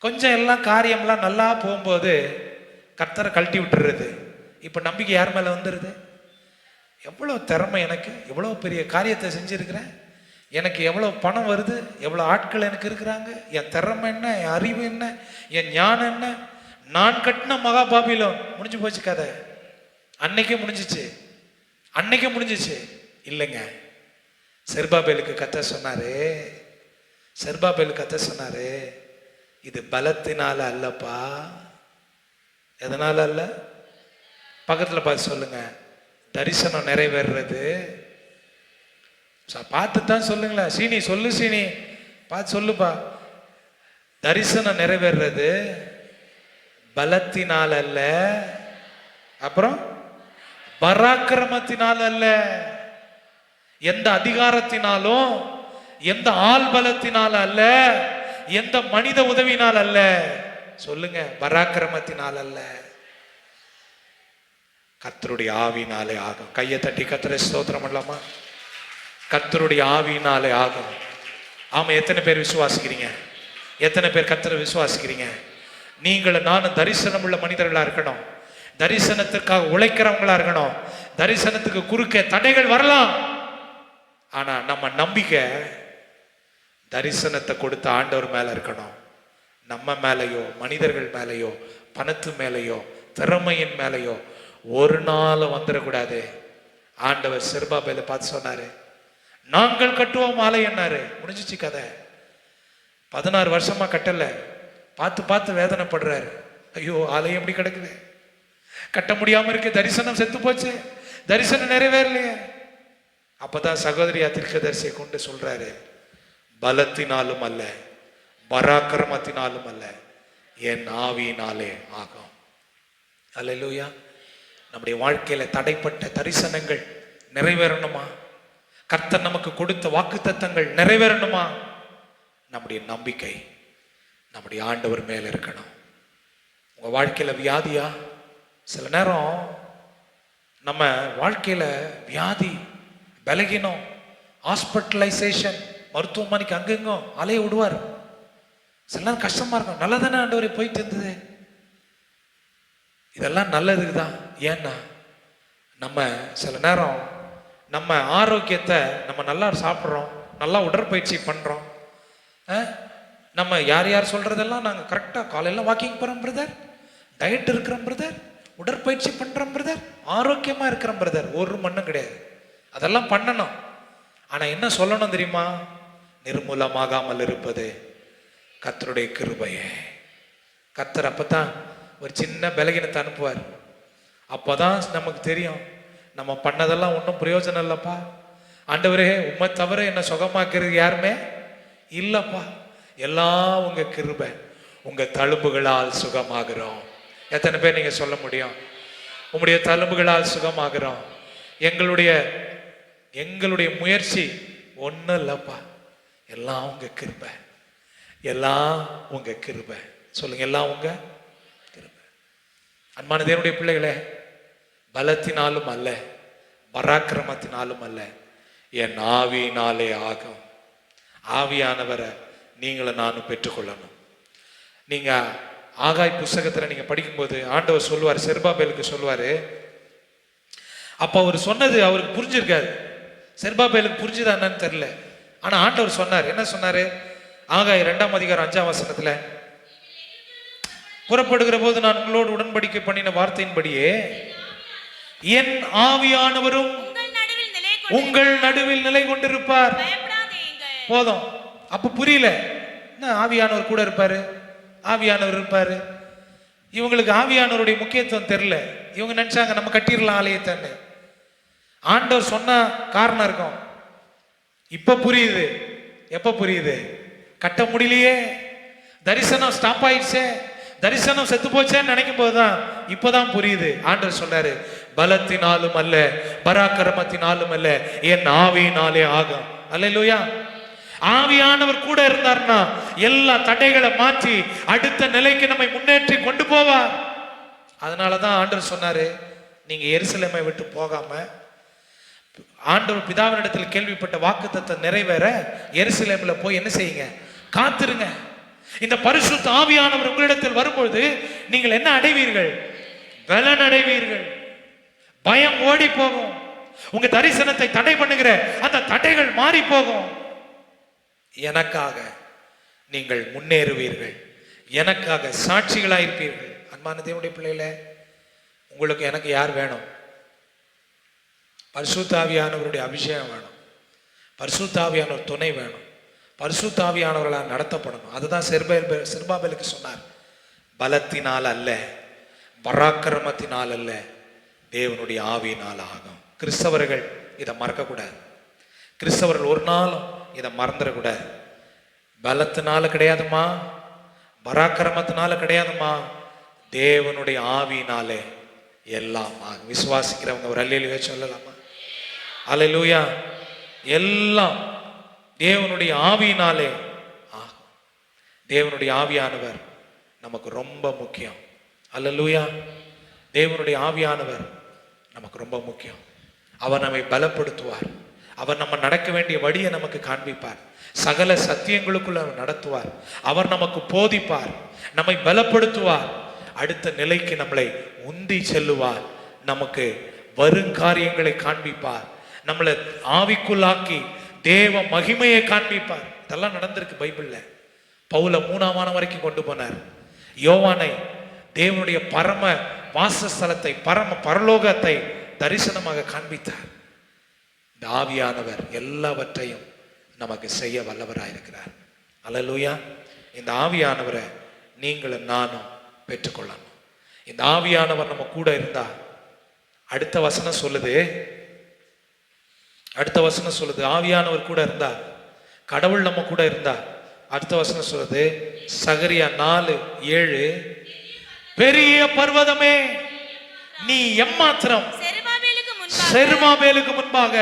S1: கொஞ்சம் எல்லாம் காரியம்லாம் நல்லா போகும்போது கர்த்தரை கழட்டி விட்டுறது. இப்ப நம்பிக்கை யார் மேல வந்துருது? எவ்வளவு திறமை எனக்கு, எவ்வளவு பெரிய காரியத்தை செஞ்சிருக்கிறேன், எனக்கு எவ்வளவு பணம் வருது, எவ்வளவு ஆட்கள் எனக்கு இருக்கிறாங்க, என் திறமை என்ன, என் அறிவு என்ன, என் ஞானம் என்ன, நான் கட்டின மகா பாபிலோன் முடிஞ்சு போச்சு கதை. அன்னைக்கே முடிஞ்சிச்சு இல்லைங்க. செருபாபேலுக்கு கர்த்தர் சொன்னாரு, செருபாபேலுக்கு கர்த்தர் சொன்னாரு, இது பலத்தினால அல்லப்பா. எதனால அல்ல? பக்கத்துல பார்த்து சொல்லுங்க, தரிசனம் நிறைவேறது. பார்த்து தான் சொல்லுங்களேன். சீனி சொல்லு, சீனி பார்த்து சொல்லுப்பா. தரிசனம் நிறைவேறது பலத்தினால் அல்ல, அப்புறம் பராக்கிரமத்தினால் அல்ல, எந்த அதிகாரத்தினாலும் எந்த ஆள் பலத்தினால் அல்ல, எந்த மனித உதவினால் அல்ல. சொல்லுங்க, பராக்கிரமத்தினால் அல்ல, கர்த்தருடைய ஆவியினாலே ஆகும். கையை தட்டி கர்த்தரை ஸ்தோத்திரம் பண்ணலாமா? கர்த்தருடைய ஆவியினாலே ஆகும். ஆமா, எத்தனை பேர் விசுவாசிக்கிறீங்க? எத்தனை பேர் கர்த்தரை விசுவாசிக்கிறீங்க? நீங்கள் நானும் தரிசனம் உள்ள மனிதர்களா இருக்கணும். தரிசனத்திற்காக உழைக்கிறவங்களா இருக்கணும். தரிசனத்துக்கு குறுக்கே தடைகள் வரலாம், ஆனா நம்ம நம்பிக்கை தரிசனத்தை கொடுத்த ஆண்டவர் மேல இருக்கணும். நம்ம மேலேயோ மனிதர்கள் மேலேயோ பணத்து மேலேயோ திறமையின் மேலேயோ ஒரு நாள் வந்துடக்கூடாது. ஆண்டவர் செருபாபேலை பார்த்து சொன்னாரு, நாங்கள் கட்டுவோம் ஆலயம்னாரு. முடிஞ்சிச்சு கதை. 16 வருஷமா கட்டல. பார்த்து பார்த்து வேதனைப்படுறாரு. ஐயோ, ஆலயம் எப்படி கிடக்குது, கட்ட முடியாம இருக்கு, தரிசனம் செத்து போச்சு, தரிசனம் நிறைவேறலையே. அப்பதான் சகோதரியா தீர்க்கதரிசியை கொண்டு சொல்றாரு, பலத்தினாலும் அல்ல பராக்கிரமத்தினாலும் அல்ல, என் ஆவியினாலே ஆகும். அல்லேலூயா. நம்முடைய வாழ்க்கையில தடைப்பட்ட தரிசனங்கள் நிறைவேறணுமா? கர்த்தர் நமக்கு கொடுத்த வாக்குத்தத்தங்கள் நிறைவேறணுமா? நம்முடைய நம்பிக்கை நம்முடைய ஆண்டவர் மேல இருக்கணும். உங்க வாழ்க்கையில வியாதியா? சில நேரம் நம்ம வாழ்க்கையில வியாதி, பலகீனம், ஹாஸ்பிட்டலைசேஷன், மருத்துவமனைக்கு அங்கெங்கோ அலைய விடுவார். சில நேரம் கஷ்டமா இருக்கும். நல்லதானே ஆண்டவரே போயிட்டு இருந்தது. இதெல்லாம் நல்லதுக்கு தான். ஏன்னா நம்ம சில நேரம் நம்ம ஆரோக்கியத்தை நம்ம நல்லா சாப்பிட்றோம், நல்லா உடற்பயிற்சி பண்றோம். நம்ம யார் யார் சொல்றதெல்லாம் நாங்கள் கரெக்டாக காலையில் வாக்கிங் போகிறோம் பிரதர், டயட் இருக்கிறோம் பிரதர், உடற்பயிற்சி பண்ணுறோம் பிரதர், ஆரோக்கியமாக இருக்கிறோம் பிரதர். ஒரு மண்ணும் கிடையாது. அதெல்லாம் பண்ணணும். ஆனால் என்ன சொல்லணும் தெரியுமா? நிர்மூலமாகாமல் இருப்பது கர்த்தருடைய கிருபையே. கர்த்தர் அப்பதான் ஒரு சின்ன பலகீனத்தை அனுப்புவார். அப்போதான் நமக்கு தெரியும், நம்ம பண்ணதெல்லாம் ஒன்றும் பிரயோஜனம் இல்லைப்பா. ஆண்டவரே, உம்மை தவிர என்னை சுகமாக்குறது யாருமே இல்லப்பா, எல்லாம் உங்க கிருபை, உங்க தழும்புகளால் சுகமாகிறோம். எத்தனை பேர் நீங்க சொல்ல முடியும்? உங்களுடைய தழும்புகளால் சுகமாகிறோம். எங்களுடைய முயற்சி ஒன்றும் இல்லப்பா, எல்லாம் உங்க கிருபை, எல்லாம் உங்க கிருபை. சொல்லுங்க, எல்லாம் உங்க கிருபை. அன்பான தேவனுடைய பிள்ளைகளே, பலத்தினாலும் அல்ல பராக்கிரமத்தினாலும் அல்ல, என் ஆவியினாலே ஆகும். ஆவியானவரை நீங்களும் நானும் பெற்றுக்கொள்ளணும். நீங்க ஆகாய் புஸ்தகத்துல நீங்க படிக்கும்போது ஆண்டவர் சொல்லுவார், செருபாபேலுக்கு சொல்லுவாரு. அப்ப அவர் சொன்னது அவருக்கு புரிஞ்சிருக்காது. செருபாபேலுக்கு புரிஞ்சுதா என்னன்னு தெரியல. ஆனா ஆண்டவர் சொன்னார். என்ன சொன்னாரு? ஆகாய் 2ஆம் அதிகாரம் 5ஆம் வசனத்துல, புறப்படுகிற போது நான் உங்களோடு உடன்படிக்கை பண்ணின வார்த்தையின்படியே என் ஆவியானவரும் உங்கள் நடுவில் நிலை கொண்டிருப்பார். போதும். அப்ப புரியல, என்ன ஆவியானவர் கூட இருப்பாரு, ஆவியானவர் இருப்பாரு. இவங்களுக்கு ஆவியானவருடைய முக்கியத்துவம் தெரியல. இவங்க நினைச்சாங்க நம்ம கட்டிடலாம் ஆலயத்தை. ஆண்டவர் சொன்ன காரணம் இருக்கும். இப்ப புரியுது. எப்ப புரியுது? கட்ட முடியலையே, தரிசனம் ஸ்டாப் ஆயிடுச்சே, தரிசனம் செத்து போச்சேன்னு நினைக்கும் போதுதான் இப்பதான் புரியுது. ஆண்டவர் சொன்னாரு, பலத்தினாலும் அல்ல பராக்கிரமத்தினாலும் அல்ல, என் ஆவியினாலே ஆகும். அல்லேலூயா. ஆவியானவர் கூட இருந்தார்னா எல்லா தடைகளை மாற்றி அடுத்த நிலைக்கு நம்மை முன்னேற்றி கொண்டு போவார். அதனாலதான் ஆண்டவர் சொன்னாரு, நீங்க எருசலேமை விட்டு போகாம ஆண்டவர் பிதாவினிடத்தில் கேள்விப்பட்ட வாக்குத்தத்தம் நிறைவேற எருசலேமில் போய் என்ன செய்யுங்க? காத்திருங்க. இந்த பரிசுத்த ஆவியானவர் உங்களிடத்தில் வரும்பொழுது நீங்கள் என்ன அடைவீர்கள்? பலன் அடைவீர்கள். பயம் ஓடி போகும். உங்க தரிசனத்தை தடை பண்ணுகிற அந்த தடைகள் மாறி போகும். எனக்காக நீங்கள் முன்னேறுவீர்கள், எனக்காக சாட்சிகளாயிருப்பீர்கள். அன்பான தேவனுடைய பிள்ளைகளே, உங்களுக்கு எனக்கு யார் வேணும்? பரிசுத்த ஆவியானவருடைய அபிஷேகம் வேணும். பரிசுத்தாவியானவர் துணை வேணும், பரிசுத்தாவியானவர்களால் நடத்தப்படணும். அதுதான் செருபாபேலுக்கு சொன்னார், பலத்தினால் அல்ல, பராக்கிரமத்தினால் அல்ல, தேவனுடைய ஆவியினால் ஆகும். கிறிஸ்தவர்கள் இதை மறக்கக்கூடாது. கிறிஸ்தவர்கள் ஒரு நாளும் இதை மறந்துடக்கூடாது. பலத்தினால கிடையாதுமா, பராக்கிரமத்தினால கிடையாதுமா, தேவனுடைய ஆவியினாலே எல்லாம் ஆகும். விசுவாசிக்கிறவங்க ஒரு அல்லேலூயா சொல்லலாமா? அல்லேலூயா. எல்லாம் தேவனுடைய ஆவியினாலே ஆகும். தேவனுடைய ஆவியானவர் நமக்கு ரொம்ப முக்கியம். அல்லேலூயா. தேவனுடைய ஆவியானவர் நமக்கு ரொம்ப முக்கியம். அவர் நம்மை பலப்படுத்துவார். அவர் நம்ம நடக்க வேண்டிய வழியை நமக்கு காண்பிப்பார். சகல சத்தியங்களுக்குள்ள அவர் நடத்துவார். அவர் நமக்கு போதிப்பார், நம்மை பலப்படுத்துவார், அடுத்த நிலைக்கு நம்மளை உந்தி செல்லுவார், நமக்கு வருங்காரியங்களை காண்பிப்பார், நம்மளை ஆவிக்குள்ளாக்கி தேவ மகிமையை காண்பிப்பார். இதெல்லாம் நடந்திருக்கு பைபிள்ல. பவுல 3ஆம் வானம் வரைக்கும் கொண்டு போனார். யோவானை தேவனுடைய பரம வாசஸ்தலத்தை, பரம பரலோகத்தை தரிசனமாக காண்பித்தார். இந்த ஆவியானவர் எல்லாவற்றையும் நமக்கு செய்ய வல்லவராயிருக்கிறார். அல்லேலூயா. இந்த ஆவியானவரை நீங்களும் நானும் பெற்றுக்கொள்ளணும். இந்த ஆவியானவர் நம்ம கூட இருந்தா, அடுத்த வசனம் சொல்லுது, ஆவியானவர் கூட இருந்தா, கடவுள் நம்ம கூட இருந்தா, அடுத்த வசனம் சொல்லுது, சகரியா 4:7, பெரிய பர்வதமே நீ எம்மாத்திரம் செருபாபேலுக்கு முன்பாக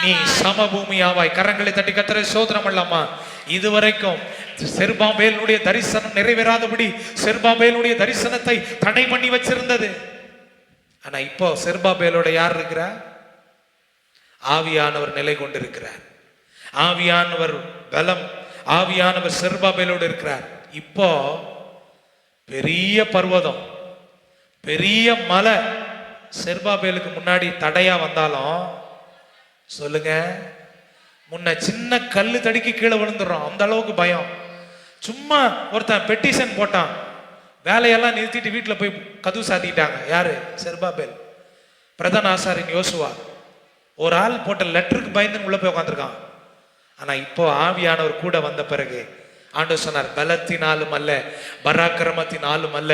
S1: நீ சமபூமியாவாய். கரங்களை தட்டி கர்த்தரை ஸ்தோத்திரம் பண்ணலாமா? இதுவரைக்கும் செருபாபேலுடைய தரிசனம் நிறைவேறாதபடி செருபாபேலுடைய தரிசனத்தை தடை பண்ணி வச்சிருந்தது. ஆனா இப்போ செருபாபேலோட யார் இருக்கிறார்? ஆவியானவர் நிலை கொண்டிருக்கிறார். ஆவியானவர் பலம், ஆவியானவர் செருபாபேலோடு இருக்கிறார். இப்போ பெரிய பர்வதம், பெரிய மலை செருபாபேலுக்கு முன்னாடி தடையா வந்தாலும், சொல்லுங்க, முன்ன சின்ன கல்லு தடுக்கி கீழே விழுந்துடுறோம், அந்த அளவுக்கு பயம். சும்மா ஒருத்தன் பெட்டிஷன் போட்டான், வேலையெல்லாம் நிறுத்திட்டு வீட்டில் போய் கதவு சாத்திட்டாங்க. யாரு? செருபாபேல். பிரதான ஆசாரியன் யோசுவா ஒரு ஆள் போட்ட லெட்டருக்கு பயந்து உள்ள போய் உட்காந்துருக்கான். ஆனா இப்போ ஆவியானவர் கூட வந்த பிறகு ஆண்டவர் சொன்னார், பலத்தினாலும் அல்ல, பராக்கிரமத்தினாலும் அல்ல,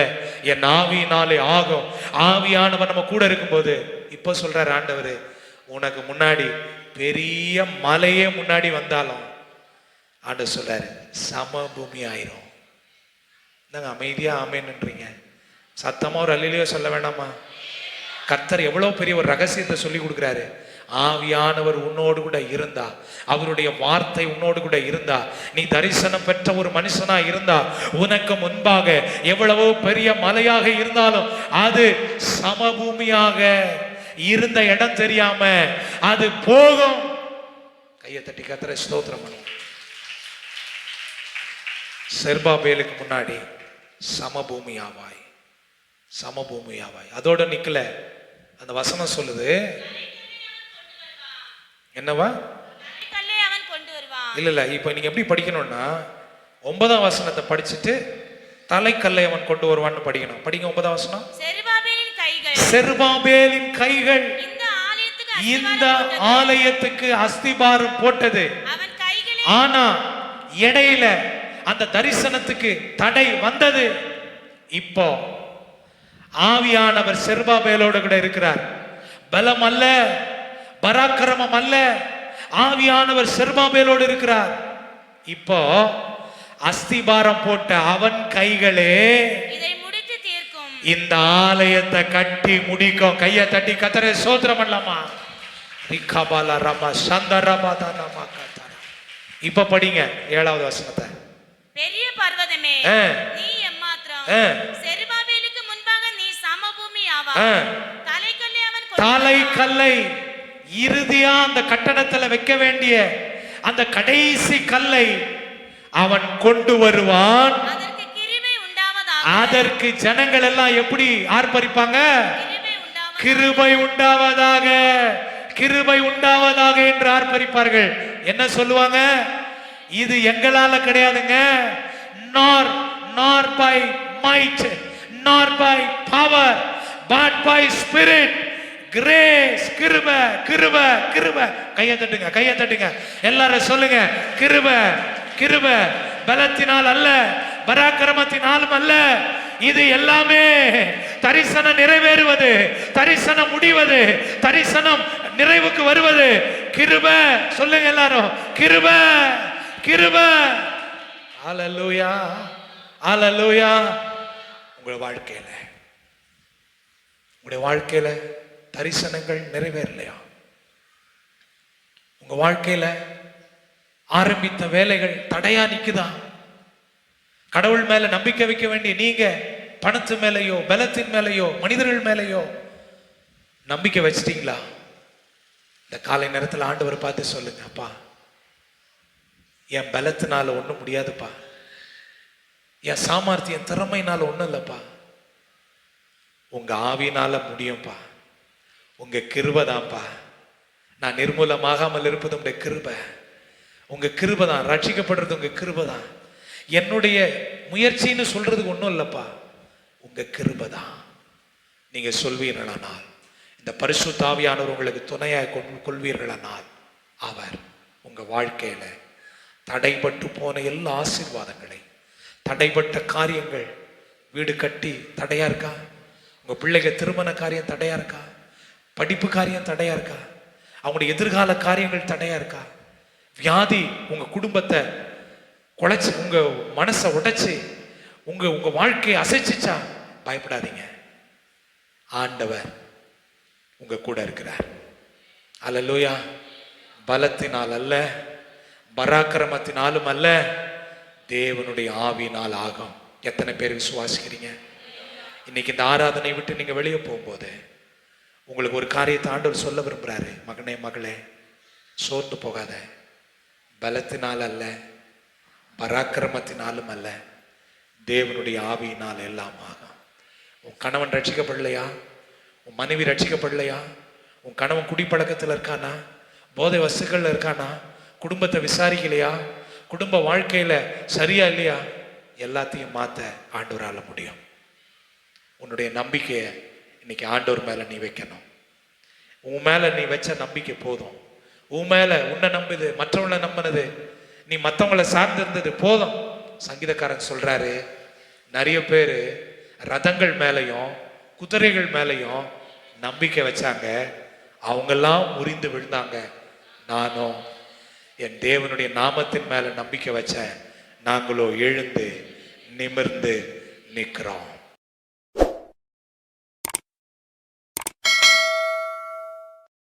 S1: என் ஆவியினாலே ஆகும். ஆவியானவர் நம்ம கூட இருக்கும்போது இப்போ சொல்றார் ஆண்டவர், உனக்கு முன்னாடி பெரிய மலையே முன்னாடி வந்தாலும் ஆண்டவர் சொல்றாரு, சமபூமி ஆயிரும். என்னங்க அமைதியா ஆமேன்றீங்க? சத்தமா ஒரு அல்லேலூயா சொல்ல வேண்டாமா? கர்த்தர் எவ்வளவு பெரிய ஒரு ரகசியத்தை சொல்லி கொடுக்குறாரு. ஆவியானவர் உன்னோடு கூட இருந்தா, அவருடைய வார்த்தை உன்னோடு கூட இருந்தா, நீ தரிசனம் பெற்ற ஒரு மனுஷனா இருந்தா, உனக்கு முன்பாக எவ்வளவோ பெரிய மலையாக இருந்தாலும் அது சமபூமியாக இருந்த இடம் தெரியாம அது போகும். கையை தட்டி கர்த்தரை ஸ்தோத்திரம் பண்ணுவோம். செருபாபேலுக்கு முன்னாடி சமபூமியாவாய், சமபூமியாவாய். அதோட நிக்கல, அந்த வசனம் சொல்லுது என்னவா? இல்ல இப்ப நீங்க எப்படி படிக்கணும்னா, 9ஆம் வசனத்தை படிச்சுட்டு தலைக்கல்லை அவன் கொண்டு வருவான்னு படிக்கணும். படிங்க 9ஆம் வசனம். செருபாபேலின் கைகள் இந்த ஆலயத்துக்கு அஸ்திபாரம் போட்டது. ஆனா இடையில அந்த தரிசனத்துக்கு தடை வந்தது. இப்போ ஆவியானவர் செருபாபேலோடு கூட இருக்கிறார். பலம் அல்ல, பராக்கிரமம் அல்ல, ஆவியானவர் செருபாபேலோடு இருக்கிறார். இப்போ அஸ்திபாரம் போட்ட அவன் கைகளே இந்த ஆலயத்தை கட்டி முடிக்கும். கையை தட்டி கர்த்தரை ஸ்தோத்திரம் பண்ணலாமா? ரிகாபாலா ரமா சந்தரபாதா நம கர்த்தரா. இப்ப படிங்க 7வது வசனத்தை.
S2: பெரிய பர்வதமே நீ எம்மாத்திரம் செருபாபேலுக்கு முன்பாக நீ சமபூமி ஆவாய். தலைக்கல்லை இறுதியா அந்த கட்டடத்துல வைக்க வேண்டிய அந்த கடைசி கல்லை அவன் கொண்டு வருவான். அதற்கு ஜனங்கள் எல்லாம் எப்படி ஆர்ப்பரிப்பாங்க? கிருபை உண்டாவதாக, கிருபை உண்டாவதாக என்று ஆர்ப்பரிப்பார்கள். என்ன சொல்லுவாங்க? இது எங்களால கிடையாதுங்க, nor by might nor by power but by spirit. Grace, கிருப, கிருப, கிருப. கையை தட்டுங்க, கையை தட்டுங்க, எல்லாரும் சொல்லுங்க. கிருப, கிருப. பலத்தினால் அல்ல, பராக்கிரமத்தினாலும் அல்ல. இது எல்லாமே தரிசனம் நிறைவேறுவது, தரிசனம் முடிவது, தரிசனம் நிறைவுக்கு வருவது கிருப. சொல்லுங்க எல்லாரும், கிருப, கிருப. ஹல்லேலூயா, ஹல்லேலூயா. உங்க வாழ்க்கையில, உங்களுடைய வாழ்க்கையில தரிசனங்கள் நிறைவேறலையா? உங்க வாழ்க்கையில ஆரம்பித்த வேலைகள் தடையா நிக்குதா? கடவுள் மேல நம்பிக்கை வைக்க வேண்டிய நீங்க பணத்து மேலேயோ, பலத்தின் மேலேயோ, மனிதர்கள் மேலேயோ நம்பிக்கை வச்சிட்டீங்களா? இந்த காலை நேரத்தில் ஆண்டவரை பார்த்து சொல்லுங்க, அப்பா என் பலத்தினால ஒண்ணும் முடியாதுப்பா, என் சாமர்த்தியம் திறமையினால ஒண்ணும் இல்லப்பா, உங்க ஆவியினால முடியும்பா, உங்க கிருபைதான்ப்பா. நான் நிர்மூலமாகாமல் இருப்பது உங்க கிருபை, உங்க கிருபை தான். ரட்சிக்கப்படுறது உங்க கிருபை தான். என்னுடைய முயற்சின்னு சொல்றதுக்கு ஒன்றும் இல்லப்பா, உங்க கிருபை தான். நீங்க சொல்வீர்களானால், இந்த பரிசுத்த ஆவியானவர் உங்களுக்கு துணையாக கொள்வீர்களானால், அவர் உங்க வாழ்க்கையில தடைபட்டு போன எல்லா ஆசீர்வாதங்களை, தடைபட்ட காரியங்கள், வீடு கட்டி தடையா இருக்கா? உங்க பிள்ளைங்க திருமண காரியம் தடையா இருக்கா? படிப்பு காரியம் தடையா இருக்கா? அவங்களுடைய எதிர்கால காரியங்கள் தடையா இருக்கா? வியாதி உங்க குடும்பத்தை குலைச்சு, உங்க மனசை உடைச்சு, உங்க வாழ்க்கையை அசைச்சிச்சா? பயப்படாதீங்க, ஆண்டவர் உங்க கூட இருக்கிறார். அல்லேலூயா. பலத்தினால் அல்ல, பராக்கிரமத்தினாலும் அல்ல, தேவனுடைய ஆவியினால் ஆகும். எத்தனை பேர் விசுவாசிக்கிறீங்க? இன்னைக்கு இந்த ஆராதனை விட்டு நீங்க வெளியே போகும்போது உங்களுக்கு ஒரு காரியத்தை ஆண்டவர் சொல்ல விரும்புறாரு. மகனே, மகளே, சோர்ந்து போகாத. பலத்தினால் அல்ல, பராக்கிரமத்தினாலும் அல்ல, தேவனுடைய ஆவியினால் எல்லாம் ஆகும். உன் கணவன் ரட்சிக்கப்படலையா? உன் மனைவி ரட்சிக்கப்படலையா? உன் கணவன் குடிப்பழக்கத்தில் இருக்கானா? போதை வஸ்துக்கள்ல இருக்கானா? குடும்பத்தை விசாரிக்கலையா? குடும்ப வாழ்க்கையில சரியா இல்லையா? எல்லாத்தையும் மாத்த ஆண்டவரால முடியும். உன்னுடைய நம்பிக்கையை இன்னைக்கு ஆண்டவர் மேல நீ வைக்கணும். உன் மேல நீ வச்ச நம்பிக்கை போதும். உன் மேல உன்னை நம்புது, மற்றவங்களை நம்பினது, நீ மற்றவங்களை சார்ந்திருந்தது போதும். சங்கீதக்காரன் சொல்றாரு, நிறைய பேர் ரதங்கள் மேலையும் குதிரைகள் மேலையும் நம்பிக்கை வச்சாங்க, அவங்கெல்லாம் முறிந்து விழுந்தாங்க. நானும் என் தேவனுடைய நாமத்தின் மேல நம்பிக்கை வச்சேன், நாங்களோ எழுந்து நிமிர்ந்து நிற்கிறோம்.